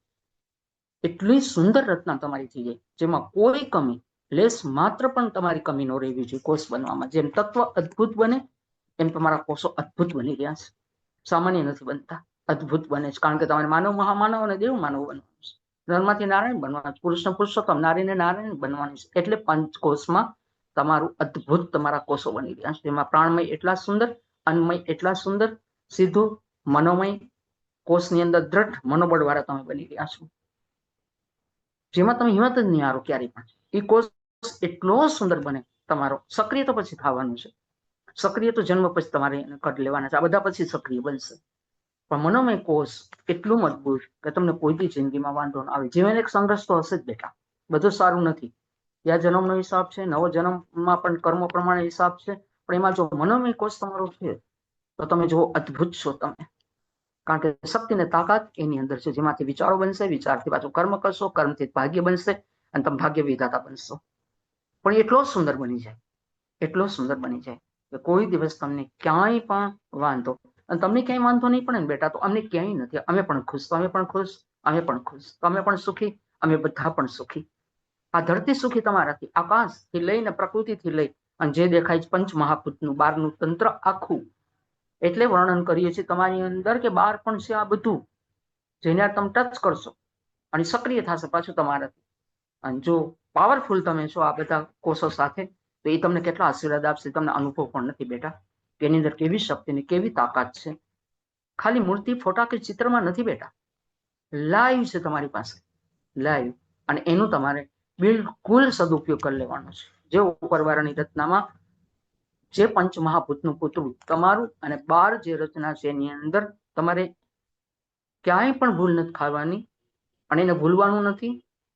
એટલી સુંદર રચના તમારી થઈ જાય જેમાં કોઈ કમી લેસ માત્ર પણ તમારી કમી ન રહેવી જોઈએ કોષ બનવામાં. જેમ તત્વ અદ્ભુત બને એમ તમારા કોષો અદ્ભુત બની રહ્યા છે. સામાન્ય નથી બનતા, અદ્ભુત બને છે. કારણ કે તમારે માનવ મહામાનવ અને દેવ માનવ બનવાનું છે. નરમાંથી નારાયણ બનવાનું છે, પુરુષને પુરુષોત્તમ, નારીને નારાયણ બનવાનું છે. એટલે પંચકોષમાં તમારું અદ્ભુત તમારા કોષો બની રહ્યા છે. જેમાં પ્રાણમય એટલા સુંદર, અન્નમય એટલા સુંદર, સીધું મનોમય કોષની અંદર દ્રઢ મનોબળ વાળા તમે બની રહ્યા છો, જેમાં તમે હિંમત જ નહીં હારો ક્યારેય પણ. એ કોષ એટલો સુંદર બને તમારો. સક્રિય તો પછી થવાનું છે, સક્રિય તો જન્મ પછી તમારે એને કટ લેવાના છે, આ બધા પછી સક્રિય બનશે. પણ મનોમય કોષ એટલું મજબૂત કે તમને કોઈ બી જિંદગીમાં વાંધો ન આવે. જીવન એક સંઘર્ષ તો હશે જ બેટા, બધું સારું નથી. ત્યાં જન્મનો હિસાબ છે, નવો જન્મમાં પણ કર્મો પ્રમાણે હિસાબ છે, પણ એમાં જો મનોમય કોષ તમારો છે તો તમે જો અદ્ભુત છો તમે. કારણ કે શક્તિ ને તાકાત એની અંદર છે, જેમાંથી વિચારો બનશે, વિચારથી પાછું કર્મ કરશો, કર્મથી ભાગ્ય બનશે અને તમે ભાગ્ય વિધાતા બનશો. પણ એટલો સુંદર બની જાય, એટલો સુંદર બની જાય કે કોઈ દિવસ તમને ક્યાંય પણ વાંધો, અને તમને ક્યાંય વાંધો નહીં પડે ને બેટા તો અમને ક્યાંય નથી. અમે પણ ખુશ, તમે પણ ખુશ, અમે પણ ખુશ, તમે પણ સુખી, અમે બધા પણ સુખી. આ ધરતી સુખી તમારાથી, આકાશથી લઈને પ્રકૃતિથી લઈ અને જે દેખાય છે પંચ મહાભૂતનું બહારનું તંત્ર આખું, એટલે વર્ણન કરીએ છીએ તમારી અંદર કે બહાર પણ છે આ બધું, જેને તમે ટચ કરશો અને સક્રિય થશે પાછું તમારાથી. અને જો પાવરફુલ તમે છો આ બધા કોષો સાથે, તો એ તમને કેટલા આશીર્વાદ આપશે તમને અનુભવ પણ નથી બેટા, કે એની અંદર કેવી શક્તિ ને કેવી તાકાત છે. ખાલી મૂર્તિ, ફોટા કે ચિત્રમાં નથી બેટા, લાઈવ છે તમારી પાસે, લાઈવ. અને એનું તમારે બિલકુલ સદુપયોગ કરી લેવાનો છે. જે ઉપરવાળાની રચનામાં જે પંચ મહાભૂતનું પૂતળું તમારું અને 12 જે રચના છે એની અંદર તમારે ક્યાંય પણ ભૂલ નથી ખાવાની અને એને ભૂલવાનું નથી.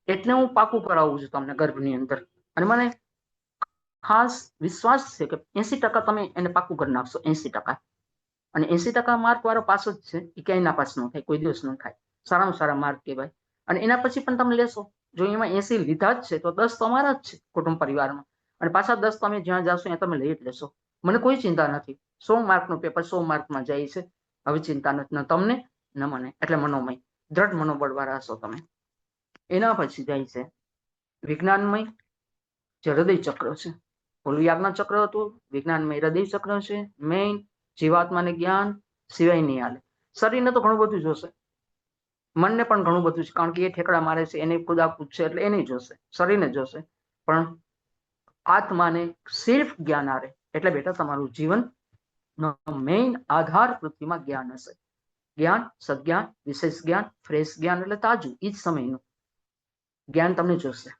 એટલે હું પાકું કરાવું છું તમને ગર્ભની અંદર, અને મને ખાસ વિશ્વાસ છે કે 80% તમે એને પાકું કરી નાખશો. 80%, અને 80% માર્ક વાળો પાસ જ છે, એ ક્યાંય નાપાસ ન થાય, કોઈ દિવસ ન થાય. સારામાં સારા માર્ક કહેવાય. અને એના પછી પણ તમે લેશો, જો એમાં 80 લીધા જ છે તો 10 તમારા જ છે કુટુંબ પરિવારમાં, અને પાછા 10 તમે જ્યાં જાશો ત્યાં તમે લઈ જ લેશો. મને કોઈ ચિંતા નથી. 100 માર્કનું પેપર 100 માર્કમાં જાય છે, હવે ચિંતા નથી, ન તમને ન મને. એટલે મનોમય દ્રઢ મનોબળ વાળા હશો તમે. એના પછી જાય છે વિજ્ઞાનમય, જે હૃદય ચક્ર છે. ઓલું યાજ્ઞ ચક્ર હતું, વિજ્ઞાનમય હૃદય ચક્ર છે. મેઇન જીવાત્માને જ્ઞાન સિવાય નહીં હાલે. શરીરને તો ઘણું બધું જોશે, મનને પણ ઘણું બધું છે, કારણ કે એ ઠેકડા મારે છે, એને કુદાકૂદ છે, એટલે એને જોશે, શરીરને જોશે. પણ આત્માને સિર્ફ જ્ઞાન આવે. એટલે બેટા તમારું જીવન મેઇન આધાર પૃથ્વીમાં જ્ઞાન હશે. જ્ઞાન, સદજ્ઞાન, વિશેષ જ્ઞાન, ફ્રેશ જ્ઞાન એટલે તાજું, એ જ સમયનું જ્ઞાન તમને જોશે.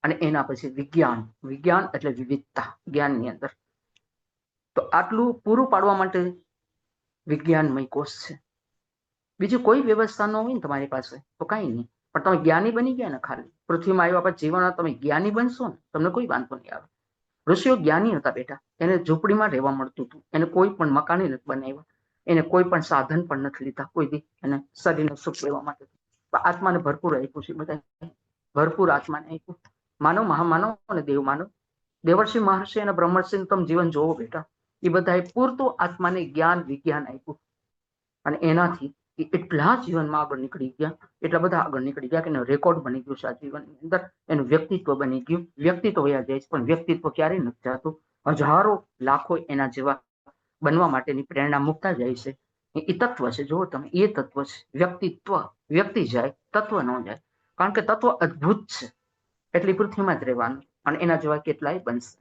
અને એના પછી વિજ્ઞાન. વિજ્ઞાન એટલે વિવિધતા જ્ઞાનની અંદર. તો આટલું પૂરું પાડવા માટે વિજ્ઞાનમય કોષ છે. બીજી કોઈ વ્યવસ્થા ન હોય ને તમારી પાસે તો કાંઈ નહીં, પણ તમે જ્ઞાની બની ગયા ને, ખાલી પૃથ્વીમાં આવ્યા પછી જીવનમાં તમે જ્ઞાની બનશો ને, તમને કોઈ વાંધો નહીં આવે. ઋષિઓ જ્ઞાની હતા બેટા, એને ઝૂંપડીમાં રહેવા મળતું હતું, એને કોઈ પણ મકાને નથી બનાવ્યા, એને કોઈ પણ સાધન પણ નથી લીધા કોઈ દી, એને શરીરને સુખ લેવા માટે. આત્માને ભરપૂર આપ્યું છે, બધા ભરપૂર આત્માને આપ્યું. માનવ, મહામાનવ અને દેવ માનવ, દેવર્ષિ, મહર્ષિ અને બ્રહ્મર્ષિ તમે જીવન જોવો બેટા, એ બધાએ પૂરતું આત્માને જ્ઞાન વિજ્ઞાન આપ્યું. અને એનાથી એ એટલા જીવનમાં આગળ નીકળી ગયા, એટલા બધા આગળ નીકળી ગયા કે એનો રેકોર્ડ બની ગયું છે આ જીવનની અંદર. એનું વ્યક્તિત્વ બની ગયું. વ્યક્તિત્વ વયા જાય છે, પણ વ્યક્તિત્વ ક્યારેય નથી જતું. હજારો લાખો એના જેવા બનવા માટેની પ્રેરણા મૂકતા જાય છે. એ તત્વ છે, જુઓ તમે, એ તત્વ છે વ્યક્તિત્વ. વ્યક્તિ જાય, તત્વ ન જાય, કારણ કે તત્વ અદ્ભુત છે, એટલે પૃથ્વીમાં જ રહેવાનું. અને એના જેવા કેટલાય બનશે.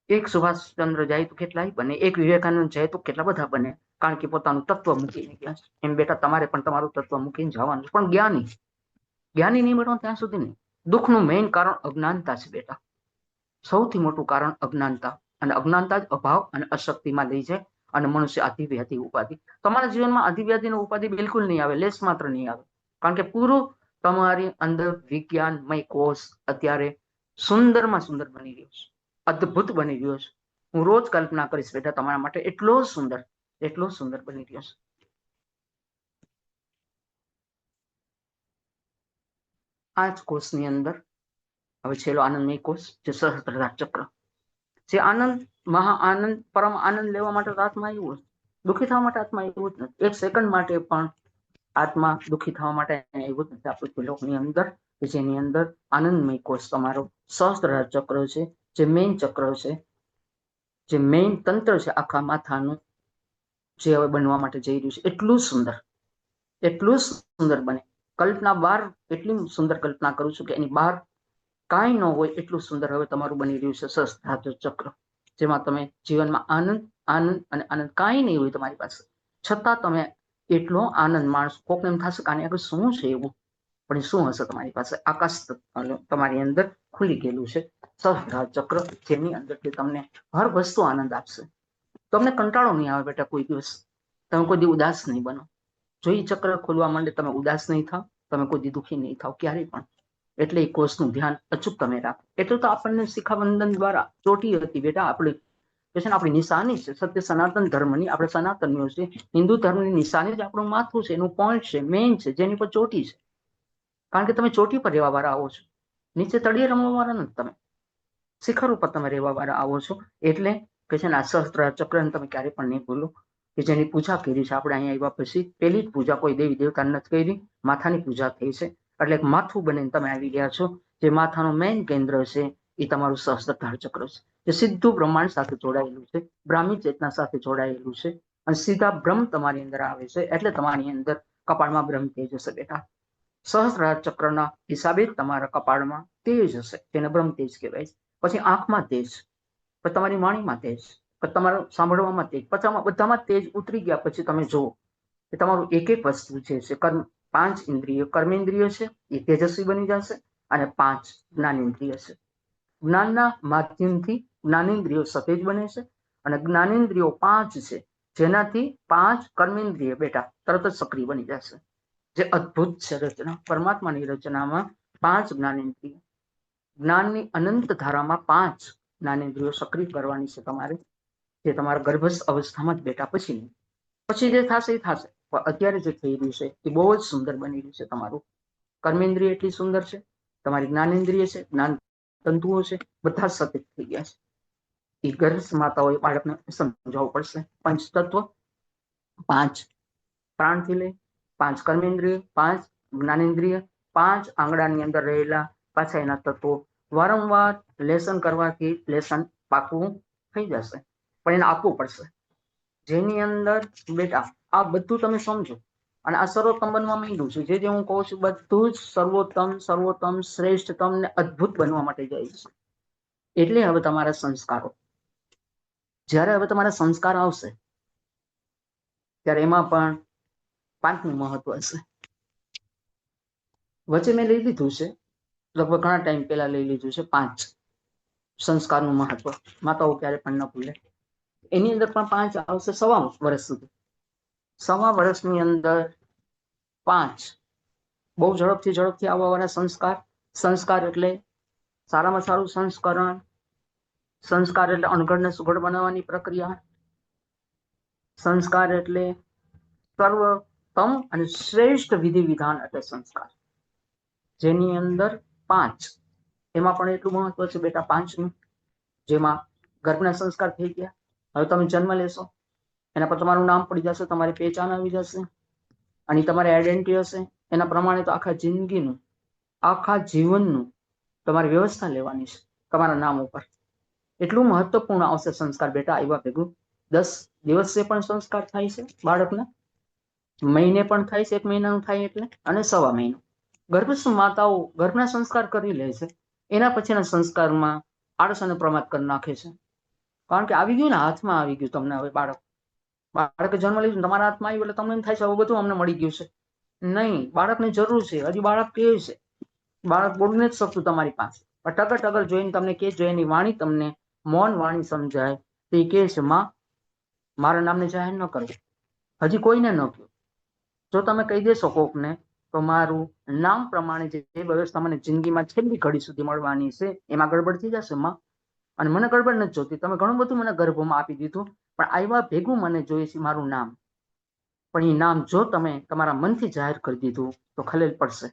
એક સુભાષચંદ્ર જાય તો કેટલાય બને, એક વિવેકાનંદ જાય તો કેટલા બધા બને. કારણ કે પોતાનું તત્વ મૂકીને ગયા છે. એમ બેટા તમારે પણ તમારું તત્વ મૂકીને જવાનું છે. પણ જ્ઞાની નહીં બનો ત્યાં સુધી નહીં. દુઃખનું મેઇન કારણ અજ્ઞાનતા છે બેટા. સૌથી મોટું કારણ અજ્ઞાનતા, અને અજ્ઞાનતા જ અભાવ અને અશક્તિમાં લઈ જાય અને મનુષ્ય આધિવ્યાધિ ઉપાધિ. તમારા જીવનમાં આધિવ્યાધિ નો ઉપાધિ બિલકુલ નહીં આવે, લેસ માત્ર નહીં આવે. કારણ કે પૂરું તમારી અંદર વિજ્ઞાનમય કોષ અત્યારે સુંદરમાં સુંદર બની રહ્યો છે, અદ્ભુત બની રહ્યો છે. હું રોજ કલ્પના કરીશ બેટા તમારા માટે એટલો સુંદર બની રહ્યો છે. આ જ કોષની અંદર હવે છેલ્લો આનંદમય કોષ જે સહસ્ત્રધાર ચક્ર, જે આનંદ, મહા આનંદ, પરમ આનંદ લેવા માટે આત્મા આવ્યો છે. દુઃખી થવા માટે આત્મા આવ્યો જ નથી. એક સેકન્ડ માટે પણ આત્મા દુઃખી થવા માટે આવ્યો જ નથી. આ પૃથ્વીલોકની અંદર જેની અંદર આનંદમય કોષ તમારો સહસ્ત્રધાર ચક્ર છે, જે મેઇન ચક્ર છે, જે મેઇન તંત્ર છે આખા માથાનું, જે હવે બનવા માટે જઈ રહ્યું છે. એટલું સુંદર બને. કલ્પના બહાર એટલી સુંદર કલ્પના કરું છું કે એની બહાર કાંઈ ન હોય એટલું સુંદર હવે તમારું બની રહ્યું છે સહસ્ત્રધાર ચક્ર, જેમાં તમે જીવનમાં આનંદ અને આનંદ કાંઈ નહીં હોય તમારી પાસે, છતાં તમે એટલો આનંદ માણસો. કોકને એમ થશે કે આની આગળ શું છે એવું, પણ શું હશે તમારી પાસે? આકાશ તમારી અંદર ખુલી ગયેલું છે સહસ્ત્રધાર ચક્ર, જેની અંદરથી તમને હર વસ્તુ આનંદ આપશે. તમને કંટાળો નહીં આવે બેટા કોઈ દિવસ. તમે કોઈ દી ઉદાસ નહીં બનો. જો એ ચક્ર ખોલવા માંડે તમે ઉદાસ નહીં થાવ, તમે કોઈ દી દુઃખી નહીં થાવ ક્યારેય પણ. એટલે એ કોષનું ધ્યાન અચૂક તમે રાખો. એટલું તો આપણને શિખાબંધન દ્વારા ચોટી હતી બેટા. આપણી નિશાની છે સત્ય સનાતન ધર્મની. આપણે સનાતનીઓ છે, હિન્દુ ધર્મની નિશાની જ આપણું માથું છે, એનું પોઈન્ટ છે, મેઇન છે, જેની પર ચોટી છે. કારણ કે તમે ચોટી પર રહેવા વાળા આવો છો, નીચે તળિયે રમવા વાળા નથી. તમે શિખર ઉપર તમે રહેવા વાળા આવો છો. એટલે કે છે ને આ સહસ્ત્રધાર ચક્રને તમે ક્યારેય પણ નહીં ભૂલો કે જેની પૂજા કરી છે આપણે અહીંયા આવ્યા પછી. પહેલી જ પૂજા કોઈ દેવી દેવતાને નથી કરી, માથાની પૂજા થઈ છે. એટલે એક માથું બનીને તમે આવી ગયા છો. જે માથાનું મેઇન કેન્દ્ર છે એ તમારું સહસ્ત્રધાર ચક્ર છે, જે સીધું બ્રહ્માંડ સાથે જોડાયેલું છે, બ્રાહ્મી ચેતના સાથે જોડાયેલું છે. અને સીધા બ્રહ્મ તમારી અંદર આવે છે, એટલે તમારી અંદર કપાળમાં બ્રહ્મ તેજ હશે બેટા. સહસ્ત્રધાર ચક્રના હિસાબે તમારા કપાળમાં તેજ હશે, જેને બ્રહ્મ તેજ કહેવાય છે. પછી આંખમાં તેજ, પછી તમારી વાણીમાં તેજ, પછી તમારું સાંભળવામાં તેજ, પછી બધામાં તેજ ઉતરી ગયા પછી તમે જુઓ કે તમારું એક એક વસ્તુ જે છે, 5 ઇન્દ્રિય કર્મેન્દ્રિય છે એ તેજસ્વી બની જશે, અને 5 જ્ઞાનેન્દ્રિય છે. જ્ઞાનના માધ્યમથી જ્ઞાનેન્દ્રિયો સતેજ બને છે, અને જ્ઞાનેન્દ્રિયો 5 છે, જેનાથી 5 કર્મેન્દ્રિય બેટા તરત જ સક્રિય બની જશે. જે અદ્ભુત છે રચના, પરમાત્માની રચનામાં 5 જ્ઞાનેન્દ્રિય, જ્ઞાનની અનંત ધારામાં 5 જ્ઞાનેન્દ્રિયો સક્રિય કરવાની છે તમારે, જે તમારા ગર્ભસ્થ અવસ્થામાં જ બેટા. પછી જે થશે એ થશે, પણ અત્યારે જે થઈ રહ્યું છે એ બહુ જ સુંદર બની રહ્યું છે. તમારું કર્મેન્દ્રિય એટલી સુંદર છે, તમારી જ્ઞાનેન્દ્રિય છે, જ્ઞાન તંતુઓ છે, બધા સતત થઈ ગયા છે. એ ગર્ભસ્થ માતાઓએ બાળકને સમજાવવું પડશે. 5 તત્વ, 5 પ્રાણથી લઈ, 5 કર્મેન્દ્રિય, 5 જ્ઞાનેન્દ્રિય, 5 આંગળાની અંદર રહેલા પાછા એના તત્વો. વારંવાર લેસન કરવાથી લેસન પાકવું થઈ જશે, પણ એને આપવું પડશે. જેની અંદર બેટા આ બધું તમે સમજો, અને આ સર્વોત્તમ બનવા માંડ્યું છે. જે હું કહું છું બધું જ સર્વોત્તમ, શ્રેષ્ઠતમ ને અદ્ભુત બનવા માટે જાય છે. એટલે હવે તમારા સંસ્કારો, જ્યારે હવે તમારા સંસ્કાર આવશે ત્યારે એમાં પણ 5નું મહત્વ હશે. વચ્ચે મેં લઈ લીધું છે, લગભગ ઘણા ટાઈમ પહેલા લઈ લીધું છે 5 સંસ્કારનું મહત્વ. માતાઓ ક્યારે પણ ન ભૂલે. એની અંદર પણ 5 આવશે 1.25 વર્ષ સુધી. 1.25 વર્ષની અંદર 5 બહુ ઝડપથી આવવા વાળા સંસ્કાર એટલે સારામાં સારું સંસ્કરણ. સંસ્કાર એટલે અણઘડને સુઘડ બનાવવાની પ્રક્રિયા. સંસ્કાર એટલે સર્વોત્તમ અને શ્રેષ્ઠ વિધિ વિધાન એટલે સંસ્કાર, જેની અંદર 5. એમાં પણ એટલું મહત્વ છે બેટા 5નું, જેમાં ગર્ભના સંસ્કાર થઈ ગયા. હવે તમે જન્મ લેશો, એના પર તમારું નામ પડી જશે, તમારી પહેચાન આવી જશે, અને તમારી આઈડેન્ટિટી હશે. એના પ્રમાણે તો આખા જિંદગીનું, આખા જીવનનું તમારી વ્યવસ્થા લેવાની છે તમારા નામ ઉપર. એટલું મહત્વપૂર્ણ આવશે સંસ્કાર બેટા. આવ્યા ભેગું 10 દિવસે પણ સંસ્કાર થાય છે બાળકના, મહિને પણ થાય છે, 1 મહિનાનું થાય એટલે, અને 1.25 મહિનો. ગર્ભસ્થ માતાઓ ગર્ભના સંસ્કાર કરી લે છે, એના પછીના સંસ્કારમાં આળસ અને પ્રમાદ કરી નાખે છે. કારણ કે આવી ગયું ને, હાથમાં આવી ગયું તમને હવે બાળક. બાળકે જન્મ લીધું તમારા હાથમાં આવ્યું એટલે તમને એમ થાય છે હવે બધું અમને મળી ગયું છે. નહીં, બાળકની જરૂર છે. હજી બાળક કહે છે, બાળક બોલી નથી શકતું તમારી પાસે, પણ ટગર ટગર જોઈને તમને કે જો એની વાણી તમને મૌન વાણી સમજાય તો એ કહે છે માં મારા નામને જાહેર ન કરવું. હજી કોઈને ન કહ્યું. જો તમે કહી દેશો કોકને તો મારું નામ પ્રમાણે જે વ્યવસ્થા મને જિંદગીમાં છેલ્લી ઘડી સુધી મળવાની છે એમાં ગડબડ થઈ જશે માં. અને મને ગડબડ નથી જોતી. તમે ઘણું બધું મને ગર્ભમાં આપી દીધું, પણ આવ્યા ભેગું મને જોઈએ છે મારું નામ. પણ એ નામ જો તમે તમારા મનથી જાહેર કરી દીધું તો ખલેલ પડશે.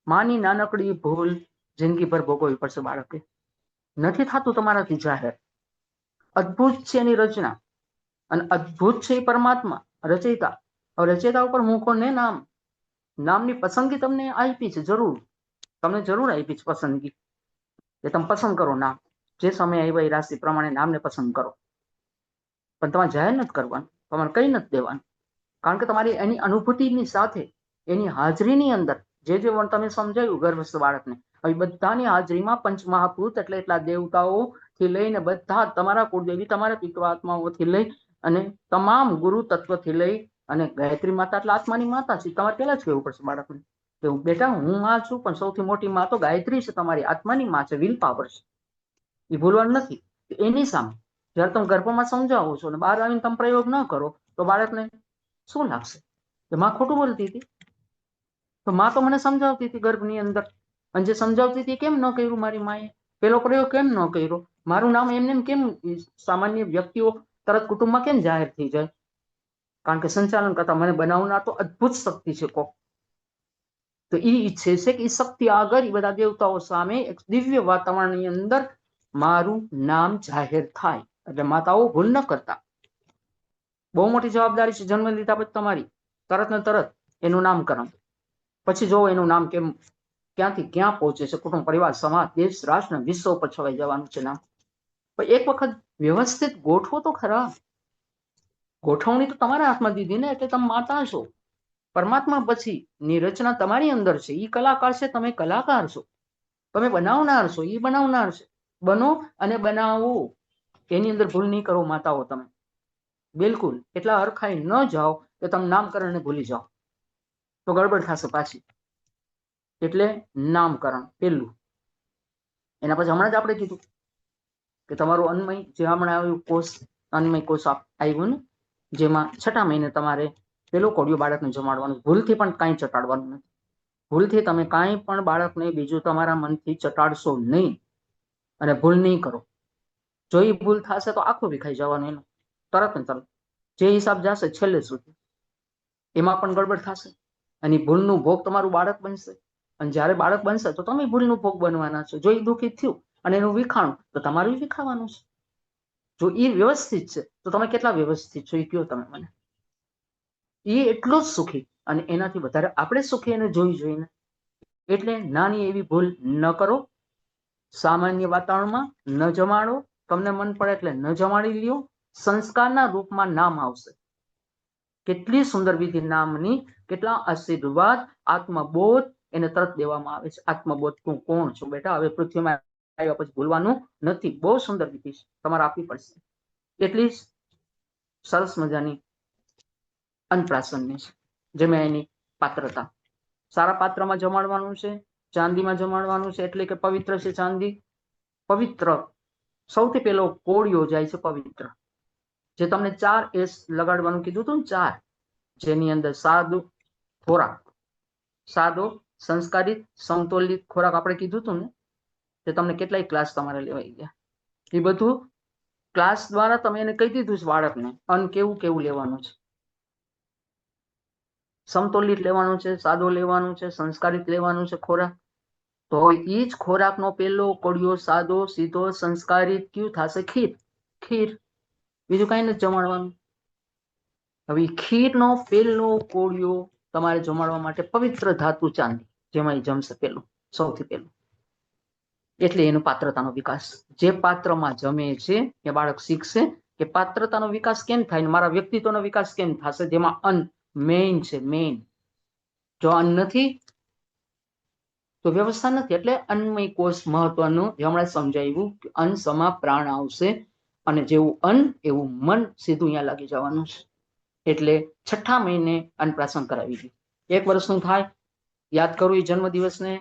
માની નાનકડી ભૂલ જિંદગીભર ભોગવવી પડશે બાળકે. નથી થતું તમારાથી જાહેર. અદ્ભુત છે એની રચના અને અદ્ભુત છે એ પરમાત્મા રચયિતા. હવે રચયિતા ઉપર મૂકો ને નામ. નામની પસંદગી તમને આપી છે, જરૂર તમને જરૂર આપી છે પસંદગી, એ તમે પસંદ કરો નામ. જે સમય આવ્યા એ રાશિ પ્રમાણે નામને પસંદ કરો, પણ તમારે જાહેર નથી કરવાનું, તમારે કઈ નથી દેવાનું. કારણ કે તમારી એની અનુભૂતિની સાથે એની હાજરીની અંદર જે જે તમે સમજાયું ગર્ભસ્થ બાળકને, હવે બધાની હાજરીમાં પંચમહાભૂત એટલે એટલા દેવતાઓથી લઈને બધા તમારા કુળદેવી, તમારા પિતૃઆત્માઓથી લઈ અને તમામ ગુરુ તત્વથી લઈ અને ગાયત્રી માતા એટલે આત્માની માતા છે. તમારે પેલા જ કહેવું પડશે બાળકને કે બેટા હું માં છું, પણ સૌથી મોટી માં તો ગાયત્રી છે, તમારી આત્માની માં છે, વિલ પાવર છે, એ ભૂલવાનું નથી. એની સામે જયારે તમે ગર્ભમાં સમજાવો છો અને બહાર આવીને તમે પ્રયોગ ન કરો તો બાળકને શું લાગશે કે માં ખોટું બોલતી હતી? તો માં તો મને સમજાવતી હતી ગર્ભની અંદર, અને જે સમજાવતી હતી કેમ ન કર્યું મારી માએ? પેલો પ્રયોગ કેમ ન કર્યો? મારું નામ એમને કેમ સામાન્ય વ્યક્તિઓ તરત કુટુંબમાં કેમ જાહેર થઈ જાય? કારણ કે સંચાલન કરતા મને બનાવનાર તો અદ્ભુત શક્તિ છે કોક. તો એ ઈચ્છે છે કે એ શક્તિ આગળ એ બધા દેવતાઓ સામે એક દિવ્ય વાતાવરણની અંદર મારું નામ જાહેર થાય. એટલે માતાઓ ભૂલ ન કરતા. બહુ મોટી જવાબદારી છે જન્મ લીધા પછી તમારી. તરત ને તરત એનું નામકરણ, પછી જો એનું નામ કેમ ક્યાંથી ક્યાં પહોંચે છે, કુટુંબ, પરિવાર, સમાજ, દેશ, રાષ્ટ્ર, વિશ્વ ઉપર છવાઈ જવાનું છે નામ. પણ એક વખત વ્યવસ્થિત ગોઠવો તો ખરા. ગોઠવણી તો તમારા હાથમાં દીધી ને, એટલે તમે માતા છો. પરમાત્મા પછી ની રચના તમારી અંદર છે. એ કલાકાર છે, તમે કલાકાર છો. તમે બનાવનાર છો, એ બનાવનાર છે. બનો અને બનાવો, એની અંદર ભૂલ નહીં કરો માતાઓ તમે. બિલકુલ એટલા હરખાઈ ન જાઓ કે તમે નામકરણને ભૂલી જાઓ તો ગડબડ થશે પાછી. એટલે નામકરણ પેલું. એના પછી હમણાં જ આપણે કીધું કે તમારું અન્નમય જે હમણાં આવ્યું કોષ, અન્નમય કોષ આવ્યું ને, જેમાં 6ઠા મહિને તમારે પેલો કોડિયો બાળકને જમાડવાનું. ભૂલથી પણ કાંઈ ચટાડવાનું નથી. ભૂલથી તમે કાંઈ પણ બાળકને બીજું તમારા મનથી ચટાડશો નહીં, અને ભૂલ નહીં કરો. જો એ ભૂલ થશે તો આખું વિખાઈ જવાનું એનું તરત ને તરત. જે હિસાબ જશે છેલ્લે સુધી એમાં પણ ગડબડ થશે, અને ભૂલનું ભોગ તમારું બાળક બનશે. અને જ્યારે બાળક બનશે તો તમે ભૂલનું ભોગ બનવાના છો. જો એ દુઃખિત થયું અને એનું વિખાણું તો તમારું વિખાવાનું છે. જો એ વ્યવસ્થિત છે તો તમે કેટલા વ્યવસ્થિત છો એ કહો તમે મને. એ એટલો જ સુખી, અને એનાથી વધારે આપણે સુખી એને જોઈ જોઈને. એટલે નાની એવી ભૂલ ન કરો. સામાન્ય વાતાવરણમાં ન જમાડો. તમને મન પડે એટલે ન જમાડી લ્યો. સંસ્કારના રૂપમાં નામ આવશે. કેટલી સુંદર વિધિ નામની, કેટલા આશીર્વાદ, આત્મબોધ એને તરત દેવામાં આવે છે. આત્મબોધ તું કોણ છું બેટા, હવે પૃથ્વીમાં આવ્યા પછી ભૂલવાનું નથી. બહુ સુંદર વિધિ છે, તમારે આપવી પડશે. એટલી સરસ મજાની અન્નપ્રાશનની છે, જેમાં એની પાત્રતા. સારા પાત્રમાં જમાડવાનું છે, ચાંદીમાં જમાડવાનું છે, એટલે કે પવિત્ર છે ચાંદી. પવિત્ર સૌથી પહેલો કોળિયો જાય છે પવિત્ર. જે તમને 4 S લગાડવાનું કીધું હતું ને, 4, જેની અંદર સાદો ખોરાક, સાદો, સંસ્કારિત, સમતોલિત ખોરાક આપણે કીધું હતું ને, તે તમને કેટલાય ક્લાસ તમારે લેવાઈ ગયા. એ બધું ક્લાસ દ્વારા તમે એને કહી દીધું છે બાળકને અન્ન કેવું કેવું લેવાનું છે. સમતોલિત લેવાનું છે, સાદો લેવાનું છે, સંસ્કારિત લેવાનું છે ખોરાક. તો એ જ ખોરાકનો પેલો કોળિયો સાદો, સીધો, સંસ્કારિત કયું થશે? ખીર. ખીર, બીજું કઈ નથી જમાડવાનું. હવે ખીરનો પેલો કોળિયો તમારે જમાડવા માટે પવિત્ર ધાતુ ચાંદી, જેમાં એ જમશે પેલું, સૌથી પહેલું. એટલે એનો પાત્રતાનો વિકાસ. જે પાત્રમાં જમે છે એ બાળક શીખશે કે પાત્રતાનો વિકાસ કેમ થાય, મારા વ્યક્તિત્વનો વિકાસ કેમ થશે, જેમાં અન્ન મેઇન છે. મેઇન જો અન્ન નથી તો વ્યવસ્થા નથી. એટલે અન્નમય કોષ મહત્વનું હમણાં સમજાવ્યું કે અન્ન સમા પ્રાણ આવશે. અને જેવું અન્ન એવું મન સીધું અહીંયા લાગી જવાનું છે. એટલે 6ઠા મહિને અન્નપ્રાશન કરાવી દીધું. 1 વર્ષનું થાય. યાદ કરું એ જન્મદિવસને,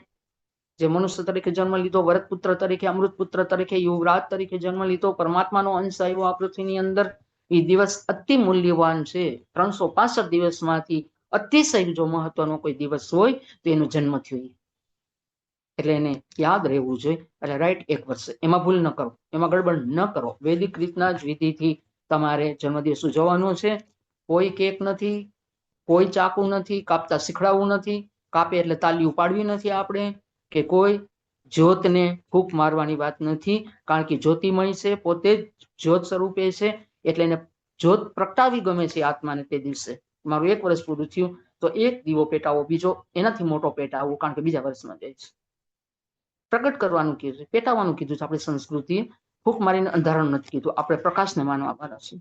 જે મનુષ્ય તરીકે જન્મ લીધો, વરદપુત્ર તરીકે, અમૃતપુત્ર તરીકે, યુવરાજ તરીકે જન્મ લીધો, પરમાત્માનો અંશ આવ્યો આ પૃથ્વીની અંદર. એ દિવસ અતિ મૂલ્યવાન છે. 365 દિવસમાંથી અતિશય જો મહત્વનો કોઈ દિવસ હોય તો એનો જન્મ થયો. એટલે એને યાદ રહેવું જોઈએ. એટલે રાઈટ 1 વર્ષે, એમાં ભૂલ ન કરો, એમાં ગડબડ ન કરો. વૈદિક રીતના જ વિધિથી તમારે જન્મદિવસ ઉજવવાનો છે. કોઈ કેક નથી, કોઈ ચાકુ નથી, કાપતા શીખડાવવું નથી. કાપે એટલે તાલી ઉપાડવી નથી આપણે, કે કોઈ જ્યોતને ફૂંક મારવાની વાત નથી. કારણ કે જ્યોતિમય છે, પોતે જ જ્યોત સ્વરૂપે છે. એટલે એને જ્યોત પ્રગટાવી ગમે છે આત્માને. તે દિવસે મારું 1 વર્ષ પૂરું થયું તો 1 દીવો પેટાવો, બીજો એનાથી મોટો પેટાવો, કારણ કે બીજા વર્ષમાં જાય છે. પ્રગટ કરવાનું કીધું છે, પેટાવાનું કીધું છે. આપણી સંસ્કૃતિએ ફૂંક મારીને અંધારણ નથી કીધું. આપણે પ્રકાશને માનવા વાળા છે,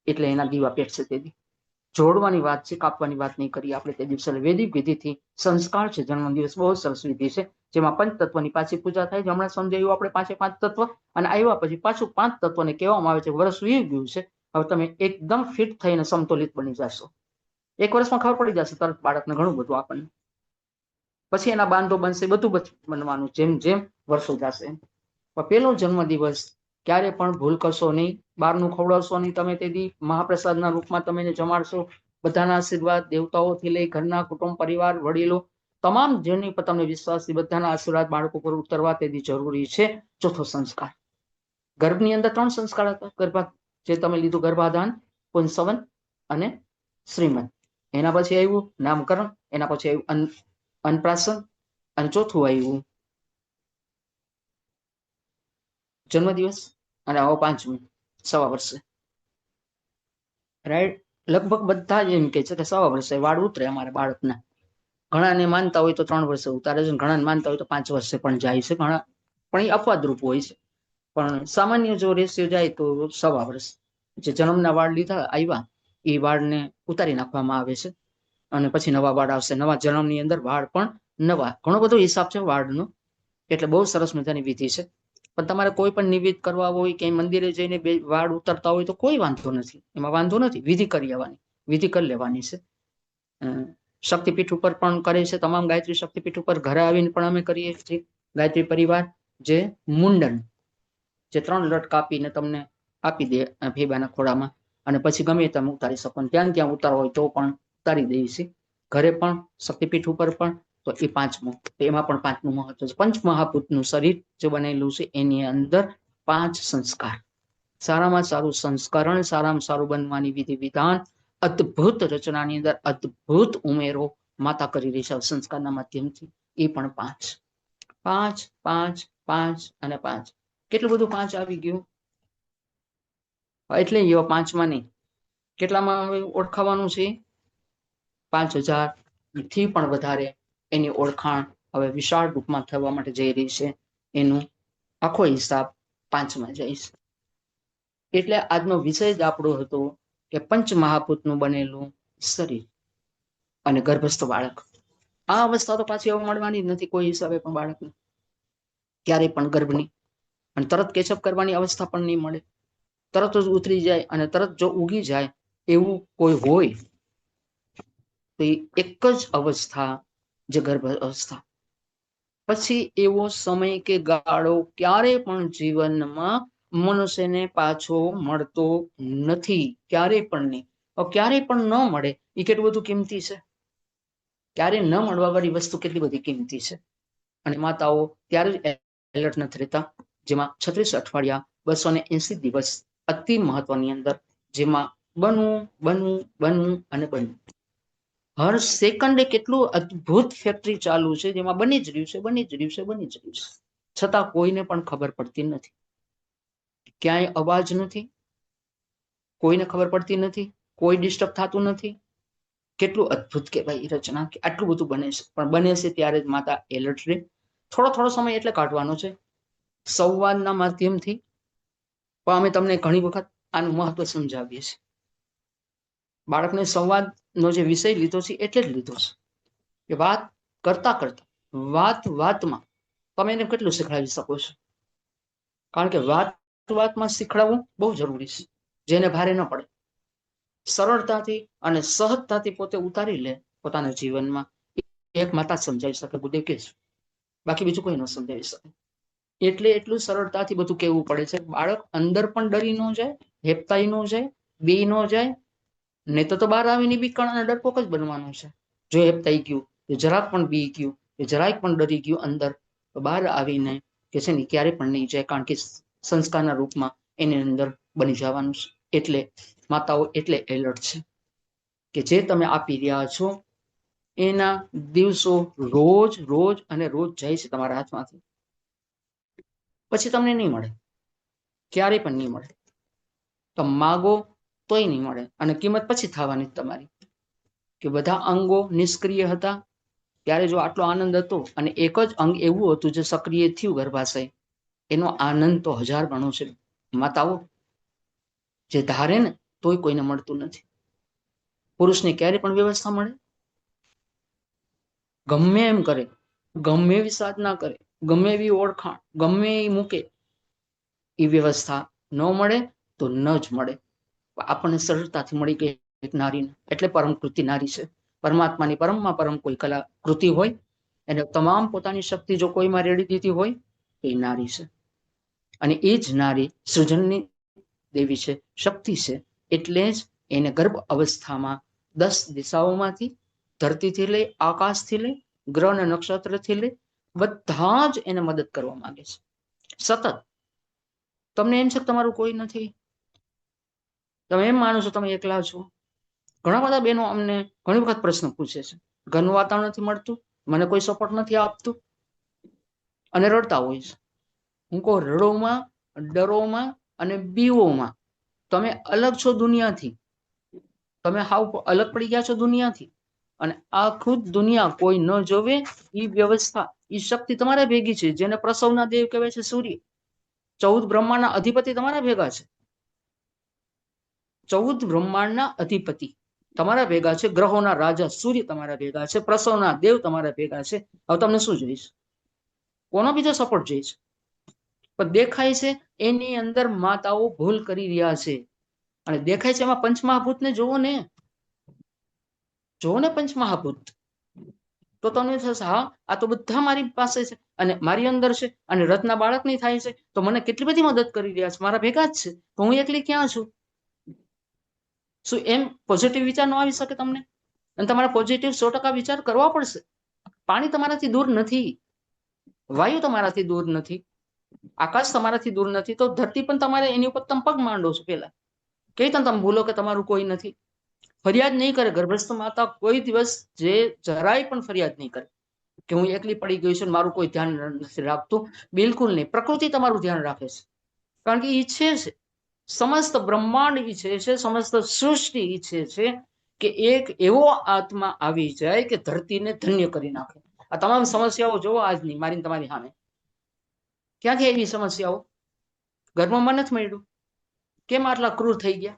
એટલે એના દીવા પેટશે. તે દી જોડવાની વાત છે, કાપવાની વાત નહીં કરી આપણે તે દિવસે. વૈદિક વિધિથી સંસ્કાર છે. જન્મદિવસ બહુ સરસ વિધિ છે, જેમાં 5 તત્વની પાછી પૂજા થાય છે. હમણાં સમજાયું આપણે 5 તત્વ. અને આવ્યા પછી પાછું 5 તત્વને કહેવામાં આવે છે. વર્ષ વી ગયું છે, હવે તમે એકદમ ફિટ થઈને સમતોલિત બની જશો. 1 વર્ષમાં ખબર પડી જશે તરત બાળકને ઘણું બધું આપણને. પછી એના બાંધો બનશે, બધું બનવાનું જેમ જેમ વર્ષો જશે. પણ પેલો જન્મદિવસ ક્યારે પણ ભૂલ કરશો નહીં. બહારનું ખવડાવશો નહીં તમે. તે દી મહાપ્રસાદના રૂપમાં તમે એને જમાડશો. બધાના આશીર્વાદ દેવતાઓથી લઈ ઘરના કુટુંબ પરિવાર વડીલો તમામ જેની પર તમને વિશ્વાસ છે, બધાના આશીર્વાદ બાળકો પર ઉતરવા તે દી જરૂરી છે. ચોથો સંસ્કાર, ગર્ભની અંદર 3 સંસ્કાર હતા. જે તમે લીધું ગર્ભાધાન, પુંસવન અને શ્રીમંત. એના પછી આવ્યું નામકરણ, એના પછી આવ્યું અન્નપ્રાશન, અને ચોથું આવ્યું જન્મદિવસ. અને આવો 5મું 1.25 વર્ષે. રાઈટ. લગભગ બધા જ એમ કે છે કે 1.25 વર્ષે વાળ ઉતરે અમારે બાળકના. ઘણાને માનતા હોય તો 3 વર્ષે ઉતારે છે, ઘણાને માનતા હોય તો 5 વર્ષે પણ જાય છે. ઘણા પણ એ અપવાદરૂપ હોય છે. પણ સામાન્ય જો રેશિયો જાય તો 1.25 વર્ષ. જે જન્મના વાળ લીધા આવ્યા એ વાળને ઉતારી નાખવામાં આવે છે, અને પછી નવા વાળ આવશે. નવા જન્મની અંદર વાળ પણ નવા. ઘણો બધો હિસાબ છે વાળનો. એટલે બહુ સરસ મજાની વિધિ છે. પણ તમારે કોઈ પણ નિવેદ કરવા હોય, ક્યાંય મંદિરે જઈને વાળ ઉતરતા હોય તો કોઈ વાંધો નથી, એમાં વાંધો નથી. વિધિ કરી આવવાની, વિધિ કરી લેવાની છે. શક્તિપીઠ ઉપર પણ કરે છે તમામ. ગાયત્રી શક્તિપીઠ ઉપર ઘરે આવીને પણ અમે કરીએ છીએ. ગાયત્રી પરિવાર જે મુંડન, જે 3 લટ કાપીને તમને આપી દે ફેબાના ખોળામાં, અને પછી ગમે તમે ઉતારી શકો. ત્યાં ઉતારો હોય તો પણ ઉતારી દઈએ છીએ. ઘરે પણ શક્તિપીઠ ઉપર પણ. તો એ 5મું, એમાં પણ 5મું મહત્વ છે. પંચમહાભૂતનું શરીર જે બનેલું છે એની અંદર 5 સંસ્કાર. સારામાં સારું સંસ્કરણ, સારામાં સારું બનવાની વિધિ વિધાન, અદ્ભુત રચનાની અંદર અદ્ભુત ઉમેરો માતા કરી રહી છે સંસ્કારના માધ્યમથી. એ પણ 5 5 5 5 અને 5. કેટલું બધું 5 આવી ગયું. એટલે 5માં નહીં, કેટલામાં હવે ઓળખાવાનું છે? 5000 થી પણ વધારે એની ઓળખાણ હવે વિશાળ રૂપમાં થવા માટે જઈ રહી છે. એનો આખો હિસાબ 5માં જાય છે. એટલે આજનો વિષય જ આપણો હતો કે પંચમહાભૂતનું બનેલું શરીર અને ગર્ભસ્થ બાળક. આ અવસ્થા તો પાછી હવે મળવાની જ નથી કોઈ હિસાબે પણ બાળકને, ક્યારેય પણ ગર્ભની. અને તરત કેચઅપ કરવાની અવસ્થા પણ નહીં મળે. તરત જ ઉતરી જાય અને તરત જો ઉગી જાય એવું કોઈ હોય તો એક જ અવસ્થા, જે ગર્ભ અવસ્થા. પછી એવો સમય કે ગાળો ક્યારે પણ જીવનમાં મનુષ્યને પાછો મળતો નથી. ક્યારે પણ નહીં. ક્યારે પણ ન મળે એ કેટલું બધું કિંમતી છે. ક્યારે ન મળવા વાળી વસ્તુ કેટલી બધી કિંમતી છે. અને માતાઓ ત્યારે જ એલર્ટ નથી રહેતા, જેમાં 36 અઠવાડિયા 280 દિવસ અતિ મહત્વની અંદર, જેમાં બનવું અને બનવું. હર સેકન્ડે કેટલું અદ્ભુત ફેક્ટરી ચાલુ છે, જેમાં બની જ રહ્યું છે. છતાં કોઈને પણ ખબર પડતી નથી. ક્યાંય અવાજ નથી, કોઈને ખબર પડતી નથી, કોઈ ડિસ્ટર્બ થતું નથી. કેટલું અદ્ભુત કહેવાય રચના, કે આટલું બધું બને છે. પણ બને છે ત્યારે જ માતા એલર્ટ રહે. થોડો સમય એટલે કાઢવાનો છે સંવાદના માધ્યમથી. પણ અમે તમને ઘણી વખત આનું મહત્વ સમજાવીએ છીએ. બાળકને સંવાદનો જે વિષય લીધો છે એટલે જ લીધો છે કે વાત કરતા વાતમાં તમે એને કેટલું શીખડાવી શકો છો. કારણ કે વાત શરૂઆતમાં શીખડાવવું બહુ જરૂરી છે, જેને ભારે ન પડે, સરળતાથી અને સહજતાથી પોતે ઉતારી લે પોતાના જીવનમાં. એક માતા સમજાવી શકે, ગુરુદેવ કે છે, બાકી બીજું કોઈ ન સમજાવી શકે. એટલે એટલું સરળતાથી બધું કહેવું પડે છે. બાળક અંદર પણ ડરી ન જાય, હેપતાઈ ન જાય, બી ન જાય. નહીં તો બહાર આવીને બીકણ અને ડરપોક જ બનવાનું છે. જો હેપતાઈ ગયું, જરાક પણ બી ગયું, જરાક પણ ડરી ગયું અંદર, તો બહાર આવીને કે છે ને ક્યારે પણ નહીં જાય, કારણ કે સંસ્કારના રૂપમાં એની અંદર બની જવાનું છે. એટલે માતાઓ એટલે એલર્ટ છે કે જે તમે આપી રહ્યા છો એના દિવસો રોજ રોજ અને રોજ જાય છે તમારા હાથમાંથી. પછી તમને નહીં મળે, ક્યારેય પણ નહીં મળે. તમે માગો તોય નહીં મળે, અને કિંમત પછી થવાની તમારી. કે બધા અંગો નિષ્ક્રિય હતા ત્યારે જો આટલો આનંદ હતો, અને એક જ અંગ એવું હતું જે સક્રિય થયું ગર્ભાશય, એનો આનંદ તો 1000 ગણો છે. માતાઓ જે ધારે ને તોય કોઈને મળતું નથી. પુરુષને ક્યારે પણ વ્યવસ્થા મળે? ગમે એમ કરે, ગમે એવી સાધના કરે, ગમે એવી ઓળખાણ, ગમે એ મૂકે, એ વ્યવસ્થા ન મળે તો ન જ મળે. આપણને સરળતાથી મળી ગઈ એક નારીને, એટલે પરમ કૃતિ નારી છે. પરમાત્માની પરમમાં પરમ કોઈ કલા કૃતિ હોય, એને તમામ પોતાની શક્તિ જો કોઈમાં રેડી દીધી હોય તો એ નારી છે. અને એ જ નારી સૃજનની દેવી છે, શક્તિ છે. એટલે જ એને ગર્ભ અવસ્થામાં 10 દિશાઓમાંથી, ધરતીથી લઈ, આકાશથી લઈ, ગ્રહ અને નક્ષત્રથી લઈ, બધા જ એને મદદ કરવા માંગે છે સતત. તમને એમ છે કે તમારું કોઈ નથી, તમે એમ માનો છો તમે એકલા છો. ઘણા બધા બહેનો અમને ઘણી વખત પ્રશ્ન પૂછે છે, ઘરનું વાતાવરણ નથી મળતું, મને કોઈ સપોર્ટ નથી આપતું, અને રડતા હોય છે. હું કહું, રડોમાં, ડરોમાં અને બીવોમાં તમે અલગ છો દુનિયાથી. તમે હાવ અલગ પડી ગયા છો દુનિયાથી. અને આખું દુનિયા કોઈ ન જોવે એ વ્યવસ્થા, એ શક્તિ તમારા ભેગી છે. જેને પ્રસવના દેવ કહેવાય છે સૂર્ય, 14 બ્રહ્માંડના અધિપતિ તમારા ભેગા છે. 14 બ્રહ્માંડના અધિપતિ તમારા ભેગા છે. ગ્રહોના રાજા સૂર્ય તમારા ભેગા છે. પ્રસવના દેવ તમારા ભેગા છે. હવે તમને શું જોઈશ? કોનો બીજો સપોર્ટ જોઈશ? પણ દેખાય છે એની અંદર માતાઓ ભૂલ કરી રહ્યા છે. અને દેખાય છે એમાં પંચમહાભૂતને જોવો ને, જોવો ને પંચમહાભૂત, તો તમને થશે હા આ તો બધા મારી પાસે છે અને મારી અંદર છે, અને રથના બાળકની થાય છે તો મને કેટલી બધી મદદ કરી રહ્યા છે, મારા ભેગા જ છે, તો હું એકલી ક્યાં છું? શું એમ પોઝિટિવ વિચાર ન આવી શકે તમને? અને તમારે પોઝિટિવ 100% વિચાર કરવા પડશે. પાણી તમારાથી દૂર નથી, વાયુ તમારાથી દૂર નથી, આકાશ તમારાથી દૂર નથી, તો ધરતી પણ તમારે એની ઉપર તમે પગ માંડો છો. પેલા કઈ તમે ભૂલો કે તમારું કોઈ નથી. ફરિયાદ નહીં કરે ગર્ભસ્થ માતા, કોઈ દિવસ જે જરાય પણ ફરિયાદ નહીં કરે કે હું એકલી પડી ગઈ છું, મારું કોઈ ધ્યાન નથી રાખતું. બિલકુલ નહીં. પ્રકૃતિ તમારું ધ્યાન રાખે છે, કારણ કે ઈચ્છે છે, સમસ્ત બ્રહ્માંડ ઈચ્છે છે, સમસ્ત સૃષ્ટિ ઈચ્છે છે કે એક એવો આત્મા આવી જાય કે ધરતીને ધન્ય કરી નાખે. આ તમામ સમસ્યાઓ જોવો આજની મારી તમારી સામે. ક્યાંથી એવી સમસ્યાઓ? ગર્ભમાં નથી મળ્યું, કેમ આટલા ક્રૂર થઈ ગયા?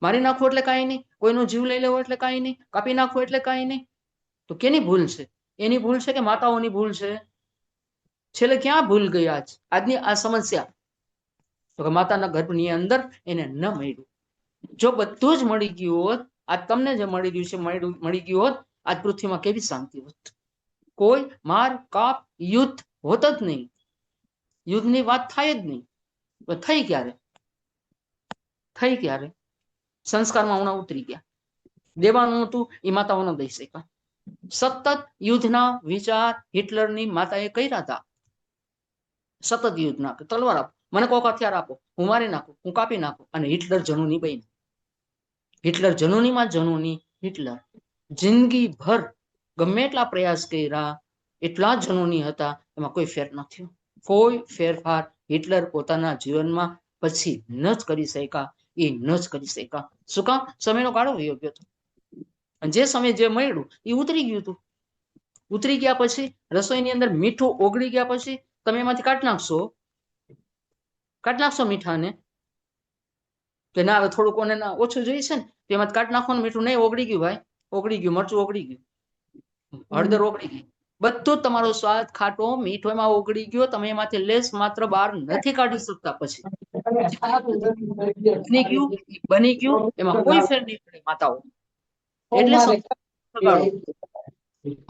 મારી નાખવું એટલે કાંઈ નહીં, કોઈનો જીવ લઈ લેવો એટલે કાંઈ નહીં, કાપી નાખવું એટલે કાંઈ નહીં. તો કેની ભૂલ છે? એની ભૂલ છે કે માતાઓની ભૂલ છે? છેલ્લે ક્યાં ભૂલ ગઈ આજની આ સમસ્યા? તો કે માતાના ગર્ભની અંદર એને ન મળ્યું. જો બધું જ મળી ગયું હોત, આ તમને જે મળી ગયું છે મળી ગયું હોત, આજ પૃથ્વીમાં કેવી શાંતિ હોત? કોઈ માર કાપ યુદ્ધ હોત જ નહીં, યુદ્ધની વાત થાય જ નહીં. થઈ ક્યારે? થઈ ક્યારે? સંસ્કારમાં ઉણા ઉતરી ગયા. દેવાનું હતું એ માતાઓ ન દઈ શક્યા. સતત યુદ્ધના વિચાર હિટલરની માતાએ કર્યા હતા. સતત યુદ્ધના, તલવાર આપો, મને કોક હથિયાર આપો, હું મારી નાખું, હું કાપી નાખું. અને હિટલર જનૂની બની. હિટલર જનૂનીમાં જનૂની હિટલર. જિંદગી ભર ગમે એટલા પ્રયાસ કર્યા, એટલા જનૂની હતા, એમાં કોઈ ફેર નથી, કોઈ ફેરફાર હિટલર પોતાના જીવનમાં પછી ન જ કરી શક્યા. એ ન જ કરી શક્યા. શું કામ? સમયનો ગાળો વયો ગયો હતો. અને જે સમય જે મળ્યું એ ઉતરી ગયું હતું. ઉતરી ગયા પછી રસોઈની અંદર મીઠું ઓગળી ગયા પછી તમે એમાંથી કાઢી નાખશો મીઠાને, કે ના હવે થોડુંક કોને ઓછું જોઈએ છે ને, તેમાંથી કાઢી નાખવાનું. મીઠું નહીં, ઓગળી ગયું ભાઈ, ઓગળી ગયું, મરચું ઓગળી ગયું, હળદર ઓગળી ગઈ, બધું જ તમારો સ્વાદ ખાટો મીઠો એમાં ઓગળી ગયો, તમે એમાંથી લેસ માત્ર બહાર નથી કાઢી શકતા. પછી બની ગયું એમાં કોઈ ફેર નહીં પડે માતાઓ. એટલે સમજાડો,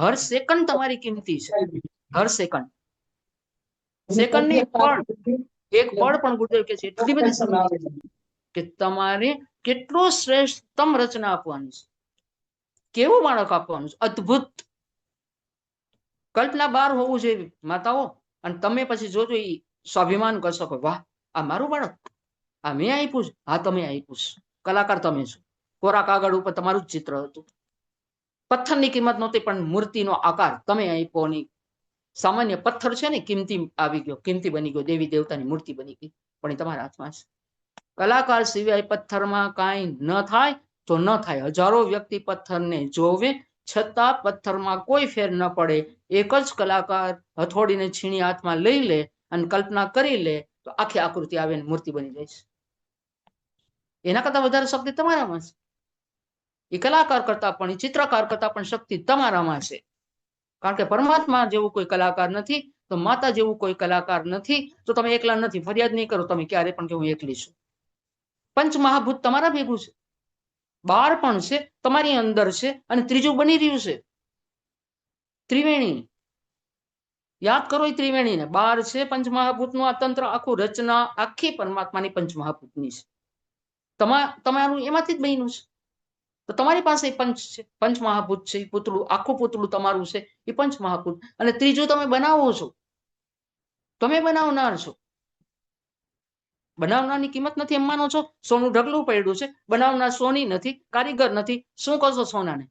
હર સેકન્ડ તમારી કિંમતી છે. હર સેકન્ડ ની પણ એક પળ પણ ગુરુદેવ કે છે એટલી બધી સમજી કે તમારે કેટલું શ્રેષ્ઠતમ રચના આપવાનું છે, કેવું બાળક આપવાનું છે, અદ્ભુત. કલ્પના બહાર હોવું જોઈએ માતાઓ. અને તમે પછી જોજો એ સ્વાભિમાન કરશો કે વાહ આ મારું બાળક, આ મેં આપ્યું છે. હા તમે આપ્યું છે, કલાકાર તમે છો. કોરા કાગળ ઉપર તમારું જ ચિત્ર હતું, પથ્થરની કિંમત નહોતી પણ મૂર્તિનો આકાર તમે આપ્યો. ની સામાન્ય પથ્થર છે ને કિંમતી આવી ગયો, કિંમતી બની ગયો, દેવી દેવતાની મૂર્તિ બની ગઈ, પણ એ તમારા હાથમાં છે. કલાકાર સિવાય પથ્થરમાં કાંઈ ન થાય તો ન થાય. હજારો વ્યક્તિ પથ્થરને જોવે છતાં પથ્થરમાં કોઈ ફેર ન પડે. એક જ કલાકાર હથોડીને છીણી હાથમાં લઈ લે અને કલ્પના કરી લે તો આખી આકૃતિ આવે ને મૂર્તિ બની જાય છે. એના કરતા વધારે શક્તિ તમારામાં છે. એ કલાકાર કરતા પણ, એ ચિત્રકાર કરતા પણ શક્તિ તમારામાં છે. કારણ કે પરમાત્મા જેવું કોઈ કલાકાર નથી, તો માતા જેવું કોઈ કલાકાર નથી. તો તમે એકલા નથી. ફરિયાદ નહીં કરો તમે ક્યારે પણ કે હું એકલી છું. પંચમહાભૂત તમારા ભેગું છે, બહાર પણ છે, તમારી અંદર છે, અને ત્રીજું બની રહ્યું છે ત્રિવેણી. યાદ કરો એ ત્રિવેણીને. બહાર છે પંચમહાભૂતનું આ તંત્ર, આખું રચના આખી પરમાત્માની પંચમહાભૂતની છે. તમારું એમાંથી જ બન્યું છે. તો તમારી પાસે પંચ છે, પંચમહાભૂત છે. એ પૂતળું, આખું પૂતળું તમારું છે, એ પંચમહાભૂત. અને ત્રીજું તમે બનાવો છો, તમે બનાવનાર છો. બનાવનારની કિંમત નથી એમ માનો છો? સોનું ઢગલું પડ્યું છે, બનાવનાર સોની નથી, કારીગર નથી. શું કરશો સોનાને?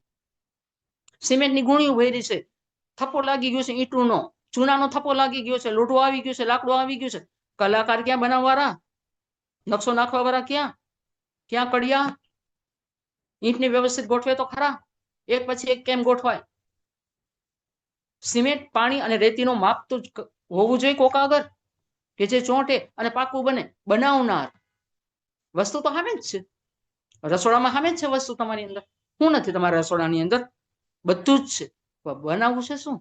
સિમેન્ટની ગુણીઓ ભરી છે, થપ્પો લાગી ગયો છે ઈંટનો, ચૂનાનો થપ્પો લાગી ગયો છે, લોઢો આવી ગયો છે, લાકડું આવી ગયું છે. કલાકાર ક્યાં બનાવવાળા? નકશો નાખવા વાળા ક્યાં? ક્યાં કડિયા? ઈંટની વ્યવસ્થિત ગોઠવે તો ખરા. એક પછી એક કેમ ગોઠવાય? સિમેન્ટ, પાણી અને રેતીનો માપ તો હોવું જોઈએ કોક આગળ, કે જે ચોંટે અને પાકું બને. બનાવનાર વસ્તુ તો સામે જ છે, રસોડામાં સામે જ છે વસ્તુ તમારી અંદર. શું નથી તમારા રસોડાની અંદર? બધું જ છે. બનાવવું છે શું?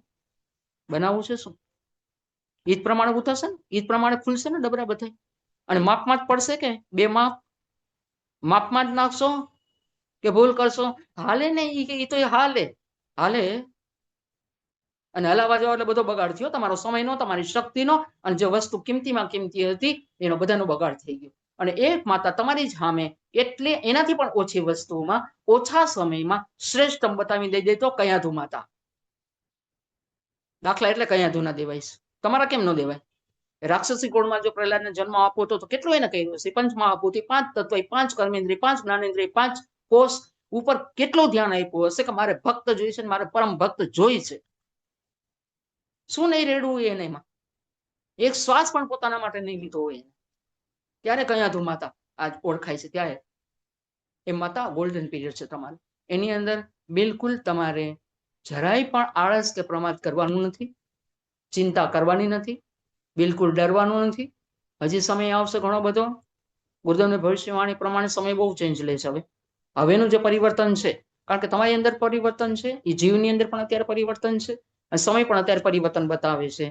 બનાવવું છે શું? એ જ પ્રમાણે ઉતરશે ને, એ જ પ્રમાણે ખુલશે ને ડબરા બધા. અને માપમાં જ પડશે કે બે માપમાં જ નાખશો કે ભૂલ કરશો? હાલે ને એ તો હાલે હાલે. અને હલાવા જાવ એટલે બધો બગાડ થયો, તમારો સમયનો, તમારી શક્તિનો, અને જે વસ્તુ કિંમતીમાં કિંમતી હતી એનો બધાનો બગાડ થઈ ગયો. અને એક માતા તમારી જ સામે એટલે એનાથી પણ ઓછી વસ્તુમાં ઓછા સમયમાં શ્રેષ્ઠ બતાવી દઈ તો કયાધુ માતા. દાખલા એટલે કયાધુ ના દેવાય. તમારા કેમ ન દેવાય? રાક્ષસી કુળમાં જો પ્રહલાદને જન્મ આપવો તો કેટલું એને કહ્યું છે? પંચમહાભૂતિ, 5 તત્વ, 5 કર્મેન્દ્રિય, 5 જ્ઞાનેન્દ્રિય, 5 કોષ ઉપર કેટલું ધ્યાન આપ્યું હશે કે મારે ભક્ત જોઈ છે, મારે પરમ ભક્ત જોઈ છે. શું નહીં રેડવું એને એમાં? એક શ્વાસ પણ પોતાના માટે નહીં લીધો હોય. ત્યારે કયાધુ માતા આજ ઓળખાય છે. ત્યારે એ માતા ગોલ્ડન પીરિયડ છે તમારે. એની અંદર બિલકુલ તમારે જરાય પણ આળસ કે પ્રમાદ કરવાનું નથી, ચિંતા કરવાની નથી, બિલકુલ ડરવાનું નથી. હજી સમય આવશે ઘણો બધો. ગુરુદેવની ભવિષ્યવાણી પ્રમાણે સમય બહુ ચેન્જ લે છે. હવેનું જે પરિવર્તન છે, કારણ કે તમારી અંદર પરિવર્તન છે, એ જીવની અંદર પણ અત્યારે પરિવર્તન છે, અને સમય પણ અત્યારે પરિવર્તન બતાવે છે.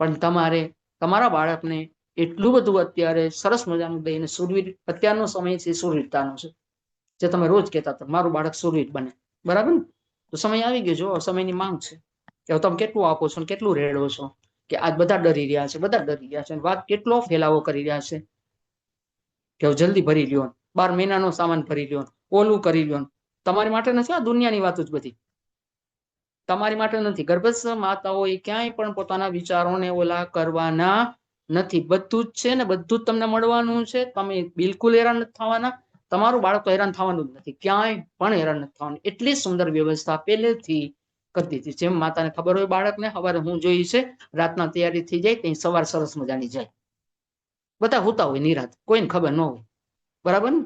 પણ તમારે તમારા બાળકને એટલું બધું અત્યારે સરસ મજાનું દઈને સુરવીર, અત્યારનો સમય છે સુરવીરતાનો છે, જે તમે રોજ કહેતા હતા મારું બાળક સુરવીર બને. બરાબર ને? તો સમય આવી ગયો. જો સમયની માંગ છે કે તમે કેટલું આપો છો, કેટલું રેડો છો. કે આજ બધા ડરી રહ્યા છે, બધા ડરી રહ્યા છે. વાત કેટલો ફેલાવો કરી રહ્યા છે કે જલ્દી ભરી લ્યો, 12 મહિનાનો સામાન ભરી લ્યો, ઓલું કરી લ્યો. તમારી માટે નથી આ દુનિયાની વાતો જ બધી, તમારી માટે નથી. ગર્ભસ્થ માતાઓએ ક્યાંય પણ પોતાના વિચારોને ઓલા કરવાના નથી. બધું જ છે ને બધું જ તમને મળવાનું છે. તમે બિલકુલ હેરાન નથી થવાના. તમારું બાળક તો હેરાન થવાનું જ નથી, ક્યાંય પણ હેરાન નથી થવાનું. એટલી સુંદર વ્યવસ્થા પહેલેથી કરી દીધી. જેમ માતાને ખબર હોય બાળકને સવારે હું જોઈ છે, રાતના તૈયારી થઈ જાય ત્યાં સવાર સરસ મજાની જાય. બધા હોતા હોય નિરાત, કોઈને ખબર ન હોય. બરાબર ને?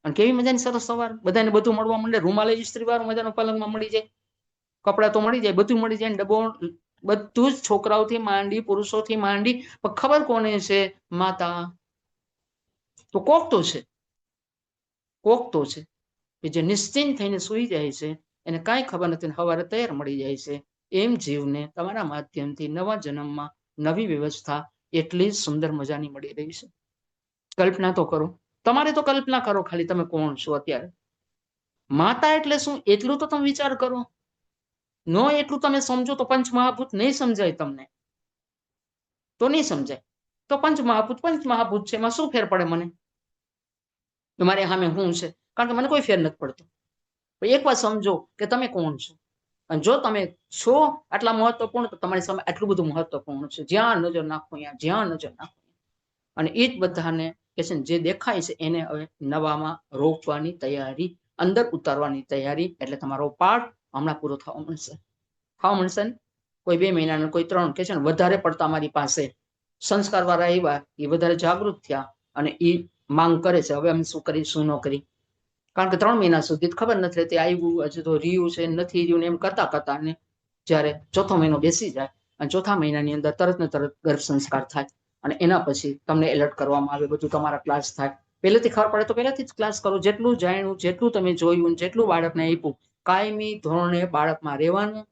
અને કેવી મજાની સરસ સવાર, બધાને બધું મળવા માંડે. રૂમાલે ઇસ્ત્રી વાળો મજાનો પલંગમાં મળી જાય, કપડા તો મળી જાય, બધું મળી જાય. ડબ્બો બધું જ, છોકરાઓથી માંડી પુરુષોથી માંડી. પણ ખબર કોને છે? માતા. તો કોક તો છે, કોક તો છે કે જે નિશ્ચિંત થઈને સુઈ જાય છે, એને કાંઈ ખબર નથી, સવારે તૈયાર મળી જાય છે. એમ જીવને તમારા માધ્યમથી નવા જન્મમાં નવી વ્યવસ્થા એટલી સુંદર મજાની મળી રહી છે. કલ્પના તો કરો, તમારે તો કલ્પના કરો ખાલી તમે કોણ છો અત્યારે. માતા એટલે શું એટલું તો તમે વિચાર કરો. નો એટલું તમે સમજો તો પંચમહાભૂત નહીં સમજાય તમને, તો નહીં સમજાય. તો પંચમહાભૂત છે, એમાં શું ફેર પડે મને? તમારે સામે શું છે? કારણ કે મને કોઈ ફેર નથી પડતો. એક વાર સમજો કે તમે કોણ છો, અને જો તમે છો આટલા મહત્વપૂર્ણ, તો તમારી સામે આટલું બધું મહત્વપૂર્ણ છે. જ્યાં નજર નાખો જ્યાં નજર નાખો, અને એ જ બધાને કે છે જે દેખાય છે એને હવે નવામાં રોપવાની તૈયારી, અંદર ઉતારવાની તૈયારી. એટલે તમારો પાઠ હમણાં પૂરો થવા મળશે ને. કોઈ 2 મહિનાનો, કોઈ 3, કે છે ને વધારે પડતા અમારી પાસે સંસ્કાર વાળા આવ્યા, એ વધારે જાગૃત થયા અને એ માંગ કરે છે હવે અમે શું કરી શું ન કરી. કારણ કે 3 મહિના સુધી ખબર નથી રહેતી, આવ્યું હજુ તો રહ્યું છે નથી રહ્યું ને એમ કરતા ને જ્યારે 4થો મહિનો બેસી જાય અને 4થા મહિનાની અંદર તરત ને તરત ગર્ભ સંસ્કાર થાય અને એના પછી તમને એલર્ટ કરવામાં આવે, બધું તમારા ક્લાસ થાય. પહેલેથી ખબર પડે તો પહેલેથી જ ક્લાસ કરો. જેટલું જાણ્યું, જેટલું તમે જોયું, જેટલું બાળકને આપ્યું, કાયમી ધોરણે બાળકમાં રહેવાનું.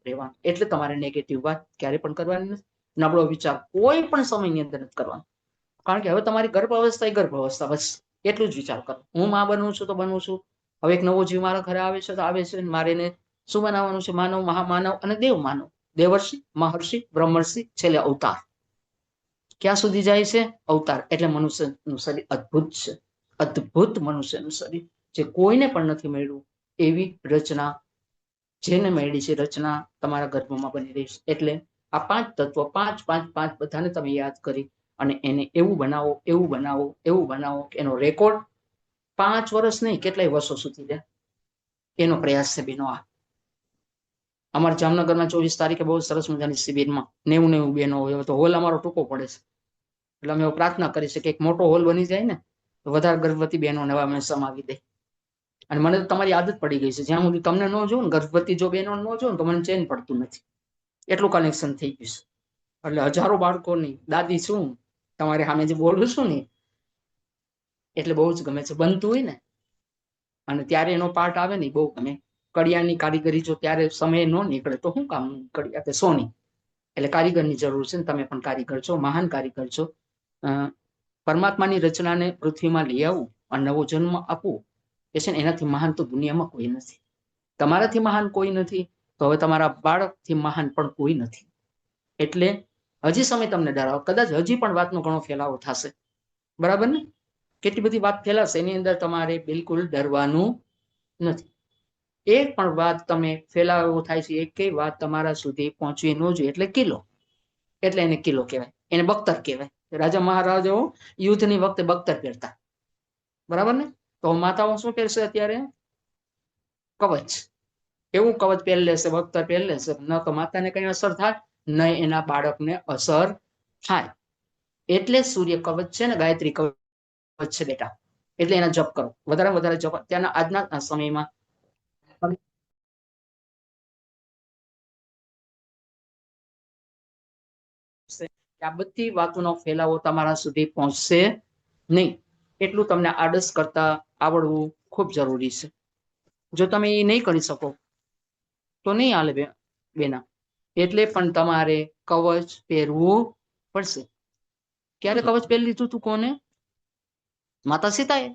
એટલે તમારે નેગેટિવ વાત ક્યારે પણ કરવાની નથી, નબળો વિચાર કોઈ પણ સમયની અંદર નથી કરવાનો. કારણ કે હવે તમારી ગર્ભ અવસ્થા બસ એટલું જ વિચાર કરો. હું માં બનવું છું તો બનવું છું. હવે એક નવો જીવ મારા ઘરે આવે છે તો આવે છે, મારે એને શું બનાવવાનું છે? માનવ, મહામાનવ અને દેવ માનવ. દેવર્ષિ, મહર્ષિ, બ્રહ્મર્ષિ, છેલ્લે અવતાર. ક્યાં સુધી જાય છે? અવતાર. એટલે મનુષ્યનું શરીર અદ્ભુત છે, અદ્ભુત મનુષ્યનું શરીર, જે કોઈને પણ નથી મળ્યું એવી રચના જેને મળી છે, રચના તમારા ગર્ભમાં બની રહી છે. એટલે આ 5 તત્વો 5 બધાને તમે યાદ કરી અને એને એવું બનાવો કે એનો રેકોર્ડ 5 વર્ષ નહીં, કેટલાય વર્ષો સુધી રહે. એનો પ્રયાસ છે બેનો. આ અમારા જામનગરમાં 24 તારીખે બહુ સરસ મજાની શિબિરમાં 90 બહેનો હોય. તો હોલ અમારો ટૂંકો પડે છે, એટલે અમે પ્રાર્થના કરી છે કે એક મોટો હોલ બની જાય ને તો વધારે ગર્ભવતી બહેનો નવા અમે સમાવી દે. અને મને તો તમારી આદત પડી ગઈ છે, જ્યાં સુધી તમને ન જોઉં ને, ગર્ભવતી જો બહેનો ન જોઉં તો મને ચેન પડતું નથી. એટલું કનેક્શન થઈ ગયું છે. એટલે હજારો બાળકોની દાદી છું, તમારે સામે જે બોલું છું ને, એટલે બહુ જ ગમે છે. બનતું હોય ને અને ત્યારે એનો પાર્ટ આવે ને બહુ ગમે. કડિયાની કારીગરી જો ત્યારે સમય ન નીકળે તો શું કામ કડિયા કે સોની. એટલે કારીગરની જરૂર છે ને, તમે પણ કારીગર છો, મહાન કારીગર છો. પરમાત્માની રચનાને પૃથ્વીમાં લઈ આવવું અને નવો જન્મ આપવું એ છે ને, એનાથી મહાન તો દુનિયામાં કોઈ નથી. તમારાથી મહાન કોઈ નથી, તો હવે તમારા બાળકથી મહાન પણ કોઈ નથી. એટલે હજી સમય તમને ડરાવો, કદાચ હજી પણ વાતનો ઘણો ફેલાવો થશે, બરાબર ને? કેટલી બધી વાત ફેલાશે, એની અંદર તમારે બિલકુલ ડરવાનું નથી. એક પણ વાત તમે ફેલાવો થાય છે, એકેય વાત તમારા સુધી પહોંચવી ન જોઈએ. એટલે કિલો, એટલે એને કિલો કહેવાય, એને બખ્તર કહેવાય. રાજા મહારાજાઓ યુદ્ધની વખતે બખ્તર પહેરતા, બરાબર ને? તો માતાઓ શું પહેરશે અત્યારે? કવચ. એવું કવચ પહેરી લેશે, બખ્તર પહેરી લેશે, ન તો માતાને કઈ અસર થાય, ન એના બાળકને અસર થાય. એટલે સૂર્ય કવચ છે ને, ગાયત્રી કવચ છે બેટા. એટલે એના જપ કરો, વધારે જપ. ત્યાંના આજના સમયમાં આ બધી વાતોનો ફેલાવો તમારા સુધી પહોંચશે નહીં. એટલું તમને આડસ કરતા આવડવું ખૂબ જરૂરી છે. જો તમે એ નહીં કરી શકો તો નહીં હાલે બેના. એટલે પણ તમારે કવચ પહેરવું પડશે. ક્યારે કવચ પહેરી લીધું તું? કોને? માતા સીતાએ.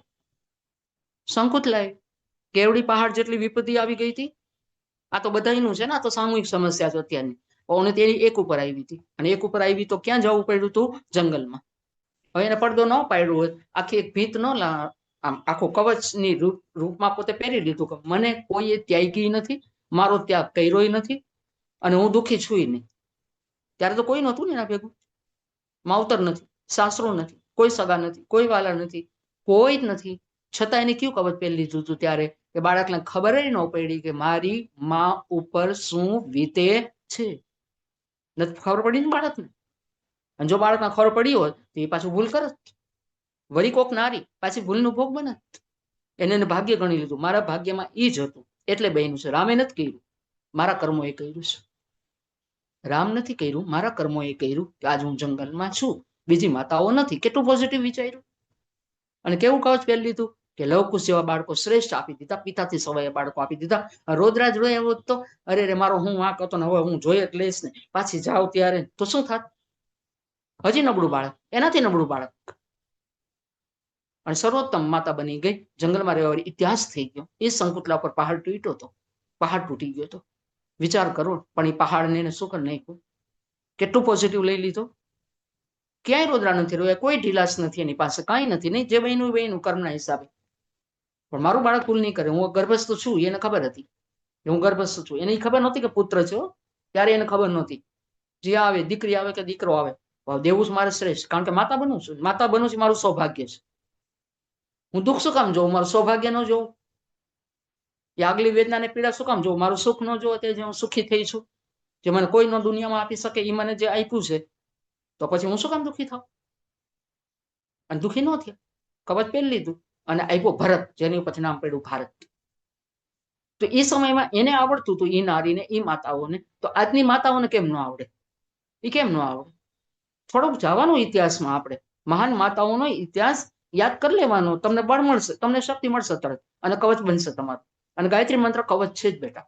શંકુતલાએ. કેવડી પહાડ જેટલી વિપત્તિ આવી ગઈ હતી. આ તો બધાનું છે ને, આ તો સામૂહિક સમસ્યા છે અત્યારની. અને તેની એક ઉપર આવી હતી, અને એક ઉપર આવી તો ક્યાં જવું પડ્યું હતું? જંગલમાં. હવે એને પડદો ન પાડ્યો હોય, આખી એક ભીત ન આમ આખો કવચની રૂપમાં પોતે પહેરી લીધું કે મને કોઈએ ત્યાગી નથી, મારો ત્યાગ કર્યોય નથી, અને હું દુઃખી છું નહીં. ત્યારે તો કોઈ નહોતું ને એના ભેગું. માવતર નથી, સાસરો નથી, કોઈ સગા નથી, કોઈ વાલા નથી, કોઈ જ નથી. છતાં એને કયું કવચ પહેરી લીધું હતું ત્યારે કે બાળકને ખબર ન પડી કે મારી માં ઉપર શું વીતે છે. નથી ખબર પડી ને બાળકને. અને જો બાળકને ખબર પડી હોત તો એ પાછું ભૂલ કરત. વળી કોક નારી પાછી ભૂલનું ભોગ બને. એને ભાગ્ય ગણી લીધું, મારા ભાગ્યમાં ઈ જ હતું એટલે બન્યું છે. રામે નથી કર્યું, મારા કર્મો એ કર્યું છે. રામ નથી કર્યું, મારા કર્મો એ કર્યું કે આજ હું જંગલમાં છું, બીજી માતાઓ નથી. કેટલું પોઝિટિવ વિચાર્યું. અને કેવું કવચ પહેરી લીધું? કે લવકુશ જેવા બાળકો શ્રેષ્ઠ આપી દીધા, પિતાથી સવાય બાળકો આપી દીધા. રોદરાજ રોય એવો તો અરે રે મારો હું વાંક હતો ને હવે હું જોઈ જ લઈશ ને, પાછી જાવ ત્યારે તો શું થાત? હજી નબળું બાળક, એનાથી નબળું બાળક. અને સર્વોત્તમ માતા બની ગઈ, જંગલમાં રહેવાનો ઇતિહાસ થઈ ગયો. એ સંકુતલા પર પહાડ તૂટ્યો હતો, પહાડ તૂટી ગયો હતો. વિચાર કરો, પણ એ પહાડને શું કરી નાખ્યું? કેટલું પોઝિટિવ લઈ લીધો. ક્યાંય રોદરા નથી રોયા, કોઈ ઢીલાસ નથી એની પાસે, કાંઈ નથી. નહીં, જે બહેનું કર્મના હિસાબે. પણ મારું બાળક ભૂલ નહીં કરે. હું ગર્ભસ્થ છું એને ખબર હતી, હું ગર્ભસ્થ છું એને ખબર નહોતી કે પુત્ર છે. ત્યારે એને ખબર નહોતી. જે આવે, દીકરી આવે કે દીકરો આવે, દેવું જ મારે શ્રેષ્ઠ, કારણ કે માતા બનું છું. માતા બનું છું મારું સૌભાગ્ય છે. હું દુઃખ શું કામ જોઉં? મારું સૌભાગ્ય ન જોઉં? એ આગલી વેદનાને પીડા શું કામ જોઉં? મારું સુખ ન જોવો તે જે હું સુખી થઈ છું, જે મને કોઈ ન દુનિયામાં આપી શકે, એ મને જે આપ્યું છે, તો પછી હું શું કામ દુઃખી થાઉં? અને દુઃખી ન થયા. કવચ પહેરી લીધું અને આપ્યો ભરત, જેની ઉપરથી નામ પડ્યું ભારત. તો એ સમયમાં એને આવડતું હતું, એ નારીને, એ માતાઓને. તો આજની માતાઓને કેમ ન આવડે? એ કેમ ન આવડે? થોડુંક જવાનું ઇતિહાસમાં. આપણે મહાન માતાઓનો ઇતિહાસ યાદ કરી લેવાનો. તમને બળ મળશે, તમને શક્તિ મળશે તરત, અને કવચ બનશે તમારું. અને ગાયત્રી મંત્ર કવચ છે જ બેટા.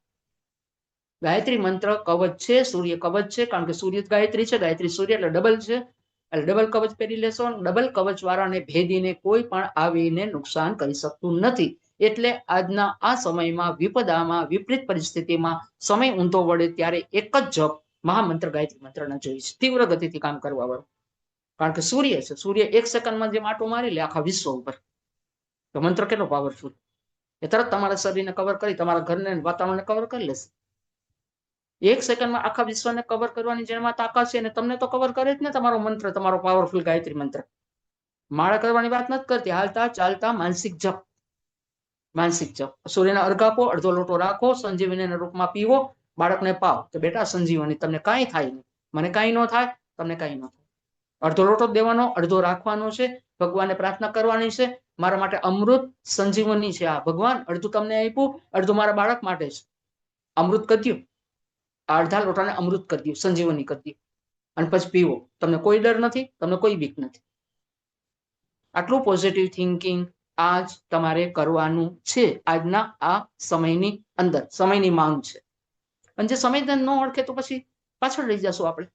ગાયત્રી મંત્ર કવચ છે, સૂર્ય કવચ છે, કારણ કે સૂર્ય ગાયત્રી છે, ગાયત્રી સૂર્ય એટલે ડબલ છે. એટલે ડબલ કવચ પહેરી લેશો. ડબલ કવચ વાળાને ભેદીને કોઈ પણ આવીને નુકસાન કરી શકતું નથી. એટલે આજના આ સમયમાં, વિપદામાં, વિપરીત પરિસ્થિતિમાં સમય ઊંધો વળે ત્યારે એક જ જપ મહામંત્ર ગાયત્રી મંત્રના જોઈએ છે, તીવ્ર ગતિથી કામ કરવા વાળું. કારણ કે સૂર્ય છે, સૂર્ય એક સેકન્ડમાં જે માટો મારી લે આખા વિશ્વ ઉપર, તો મંત્ર કેટલો પાવરફુલ. એ તરત તમારા શરીરને કવર કરી, તમારા ઘરને, વાતાવરણને કવર કરી લેશે. એક સેકન્ડમાં આખા વિશ્વને કવર કરવાની જેમાં તાકાત છે, અને તમને તો કવર કરે જ ને તમારો મંત્ર, તમારો પાવરફુલ ગાયત્રી મંત્ર. માળા કરવાની વાત નથી કરતી, હાલતા ચાલતા માનસિક જપ. માનસિક જપ. સૂર્યના અર્ઘ આપો, અડધો લોટો રાખો, સંજીવનીના રૂપમાં પીવો, બાળકને પાવ. તો બેટા સંજીવની, તમને કાંઈ થાય નહીં, મને કાંઈ ન થાય, તમને કાંઈ ન થાય. અડધો લોટો દેવાનો, અડધો રાખવાનો છે. ભગવાનને પ્રાર્થના કરવાની છે, મારા માટે અમૃત સંજીવની છે આ ભગવાન. અડધું તમને આપ્યું, અડધું મારા બાળક માટે છે. અમૃત કરી દો, અડધા લોટાને અમૃત કરી દો, સંજીવની કરી દો, અને પછી પીવો. તમને કોઈ ડર નથી, તમને કોઈ બીક નથી. આટલું પોઝિટિવ થિંકિંગ આજ તમારે કરવાનું છે આજના આ સમયની અંદર. સમયની માંગ છે, અને જે સમય ન ઓળખે તો પછી પાછળ રહી જશું આપણે.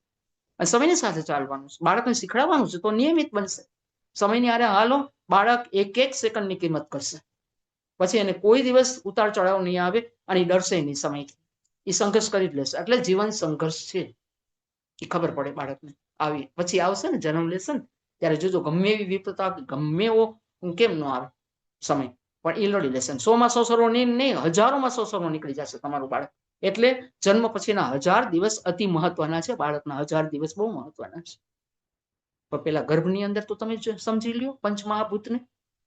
અને સમયની સાથે ચાલવાનું છે, બાળકને શીખડાવવાનું છે, તો નિયમિત બનશે. સમયની આરે હાલો, બાળક એક એક સેકન્ડની કિંમત કરશે. પછી એને કોઈ દિવસ ઉતાર ચઢાવ નહીં આવે, અને ડરશે નહીં સમયથી. એ સંઘર્ષ કરી જ લેશે. એટલે જીવન સંઘર્ષ છે, એ ખબર પડે બાળકને. આવી પછી આવશે ને, જન્મ લેશે ને, ત્યારે જોજો ગમે એવી વિપતા, ગમે એવો કેમ ન આવે સમય, પણ એ લડી લેશે. 100માં 100 સરો નહીં, હજારોમાં 100 સરો નીકળી જશે તમારું બાળક. એટલે જન્મ પછીના 1000 દિવસ અતિ મહત્વના છે. બાળકના 1000 દિવસ બહુ મહત્વના છે. પણ પેલા ગર્ભની અંદર તો તમે સમજી લ્યો પંચમહાભૂતને,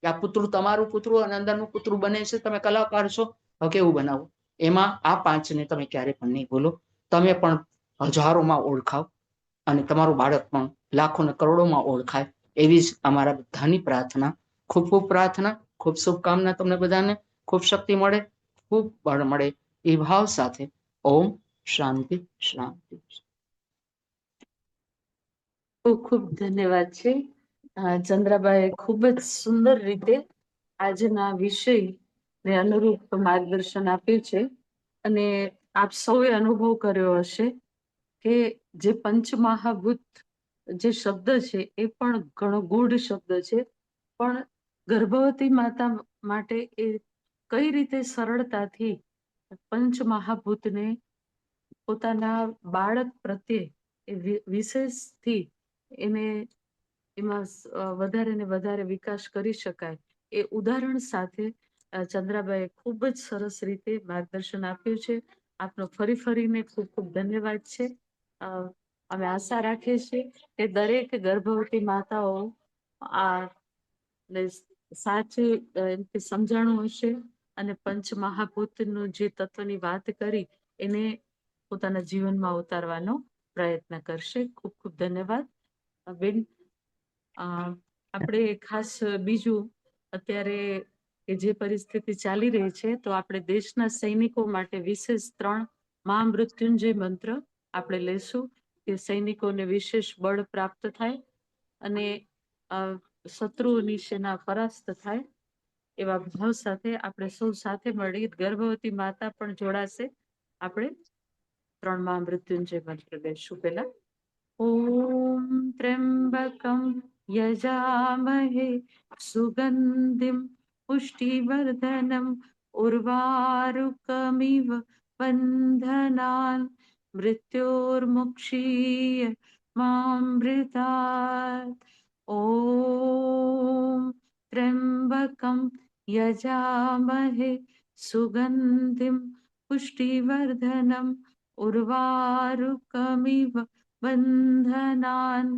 કે આ પુત્રું તમારું પુત્રું અને અંદરનું પુત્રું બને છે. તમે કલાકાર છો, હવે કેવું બનાવો. એમાં આ 5ને તમે ક્યારે પણ નહીં ભૂલો. તમે પણ હજારોમાં ઓળખાવ, અને તમારું બાળક પણ લાખો ને કરોડોમાં ઓળખાય. એવી જ અમારા બધાની પ્રાર્થના. ખૂબ ખૂબ પ્રાર્થના, ખૂબ શુભકામના તમને બધાને. ખૂબ શક્તિ મળે, ખૂબ બળ મળે, એ ભાવ સાથે ઓમ શાંતિ શાંતિ. ખૂબ ખૂબ ધન્યવાદ છે. ચંદ્રાબાએ ખૂબ જ સુંદર રીતે આજના વિષયને અનુરૂપ માર્ગદર્શન આપ્યું છે. અને આપ સૌએ અનુભવ કર્યો હશે કે જે પંચમહાભૂત જે શબ્દ છે એ પણ ઘણો ગૂઢ શબ્દ છે, પણ ગર્ભવતી માતા માટે એ કઈ રીતે સરળતાથી પંચમહાભૂતને પોતાના બાળક પ્રત્યે વિશેષથી એને એમાં વધારે ને વધારે વિકાસ કરી શકાય એ ઉદાહરણ સાથે ચંદ્રાબાઈએ ખૂબ જ સરસ રીતે માર્ગદર્શન આપ્યું છે. આપનો ફરી ફરીને ખૂબ ખૂબ ધન્યવાદ છે. અમે આશા રાખીએ છીએ કે દરેક ગર્ભવતી માતાઓ આ સાચી એમથી સમજાણું હશે, અને પંચમહાભૂતનું જે તત્વની વાત કરી એને પોતાના જીવનમાં ઉતારવાનો પ્રયત્ન કરશે. ખૂબ ખૂબ ધન્યવાદ બેન. આપણે ખાસ બીજું અત્યારે કે જે પરિસ્થિતિ ચાલી રહી છે, તો આપણે દેશના સૈનિકો માટે વિશેષ 3 મહામૃત્યુંજય મંત્ર આપણે લેશું, કે સૈનિકોને વિશેષ બળ પ્રાપ્ત થાય અને શત્રુઓની સેના પરાસ્ત થાય. એવા ભાવ સાથે આપણે સૌ સાથે મળી ગર્ભવતી માતા પણ જોડાશે. આપણે 3 મહામૃત્યુંજય મંત્ર લેશું. પહેલા ઓમ ત્ર્યંબકમ યજામહે સુગંધિમ પુષ્ટિવર્ધનમ ઉર્વારુકમિવ બંધનાન મૃત્યોર્મુક્ષીય મામૃતાत्. ઓમ ત્ર્યંબકમ યજામહે સુગંધિમ પુષ્ટિવર્ધનમ ઉર્વારુકમિવ બંધનાન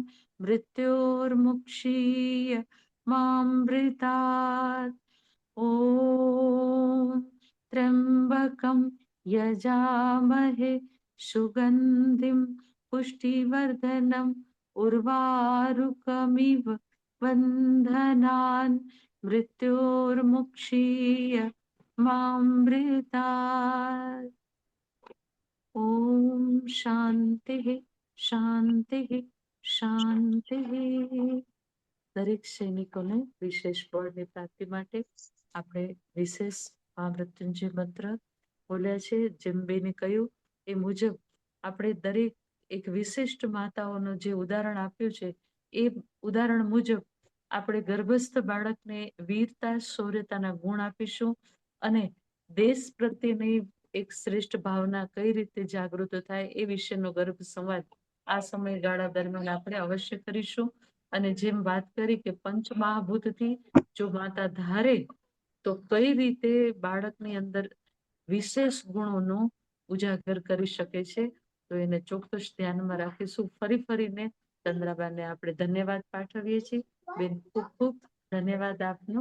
મૃત્યોર્મુક્ષીય મામૃતાत्. ઓમ ત્ર્યંબકમ યજામહે સુગંધિમ પુષ્ટિવર્ધનમ ઉર્વારુકમિવ બંધનાન મૃત્યોર્મુક્ષીય મામૃતાत्. ઓમ શાંતિ શાંતિ શાંતિ. દરેક સૈનિકોને વિશેષ બળની પ્રાપ્તિ માટે આપણે વિશેષ મહામૃત્યુંજય મંત્ર બોલ્યા છે. જેમ બેને કહ્યું એ મુજબ આપણે દરેક એક વિશિષ્ટ માતાઓનું જે ઉદાહરણ આપ્યું છે એ ઉદાહરણ મુજબ આપણે ગર્ભસ્થ બાળકને વીરતા શૌર્યતાના ગુણ આપીશું અને દેશ પ્રત્યેની એક શ્રેષ્ઠ ભાવના કઈ રીતે જાગૃત થાય એ વિશેનો ગર્ભ સંવાદ આ સમયગાળા દરમિયાન આપણે અવશ્ય કરીશું. અને જેમ વાત કરી કે પંચમહાભૂતથી જો માતા ધારે તો કઈ રીતે બાળકની અંદર વિશેષ ગુણોનો ઉજાગર કરી શકે છે, તો એને ચોક્કસ ધ્યાનમાં રાખીશું. ફરીને ચંદ્રાબાને આપણે ધન્યવાદ પાઠવીએ છીએ. બેન, ખૂબ ખૂબ ધન્યવાદ આપનો.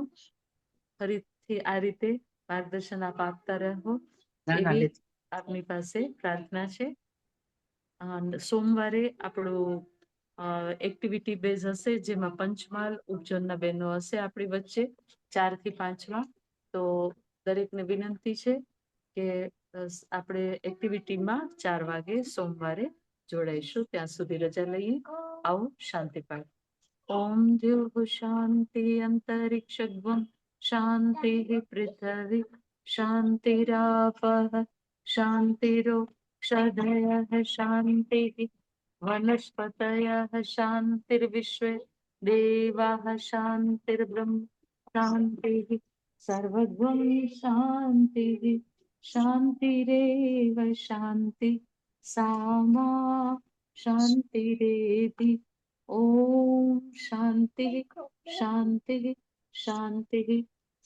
ફરીથી આ રીતે માર્ગદર્શન આપ આપતા રહો એવી આપની પાસે પ્રાર્થના છે. સોમવારે આપણું એક્ટિવિટી બેઝ હશે, જેમાં પંચમહાલ ઉપજનના બહેનો હશે આપણી વચ્ચે 4 થી 5. તો દરેકને વિનંતી છે કે આપણે એક્ટિવિટીમાં 4 વાગે સોમવારે જોડાઈશું. ત્યાં સુધી રજા લઈએ. આવો શાંતિ પાઠ. ઓમ દ્યોઃ શાંતિ અંતરિક્ષગ્વમ શાંતિ પૃથ્વી શાંતિરાપઃ શાંતિરોષધયઃ શાંતિ વનસ્પતયઃ શાંતિર્વિશ્વે દેવાઃ શાંતિર્બ્રહ્મ શાંતિ સર્વદ્વં શાંતિ શાંતિરેવ શાંતિ સામા શાંતિરેધિ. ઓમ શાંતિ શાંતિ શાંતિ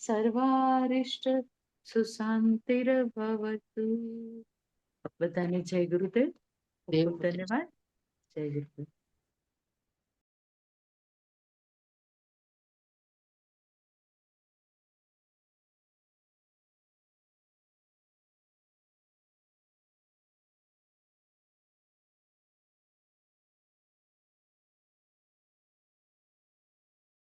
સર્વારિષ્ટ સુશાંતિર્ભવતુ. બધાને જય ગુરુદેવ. ખૂબ ખૂબ ધન્યવાદ. જય ગુરુદેવ.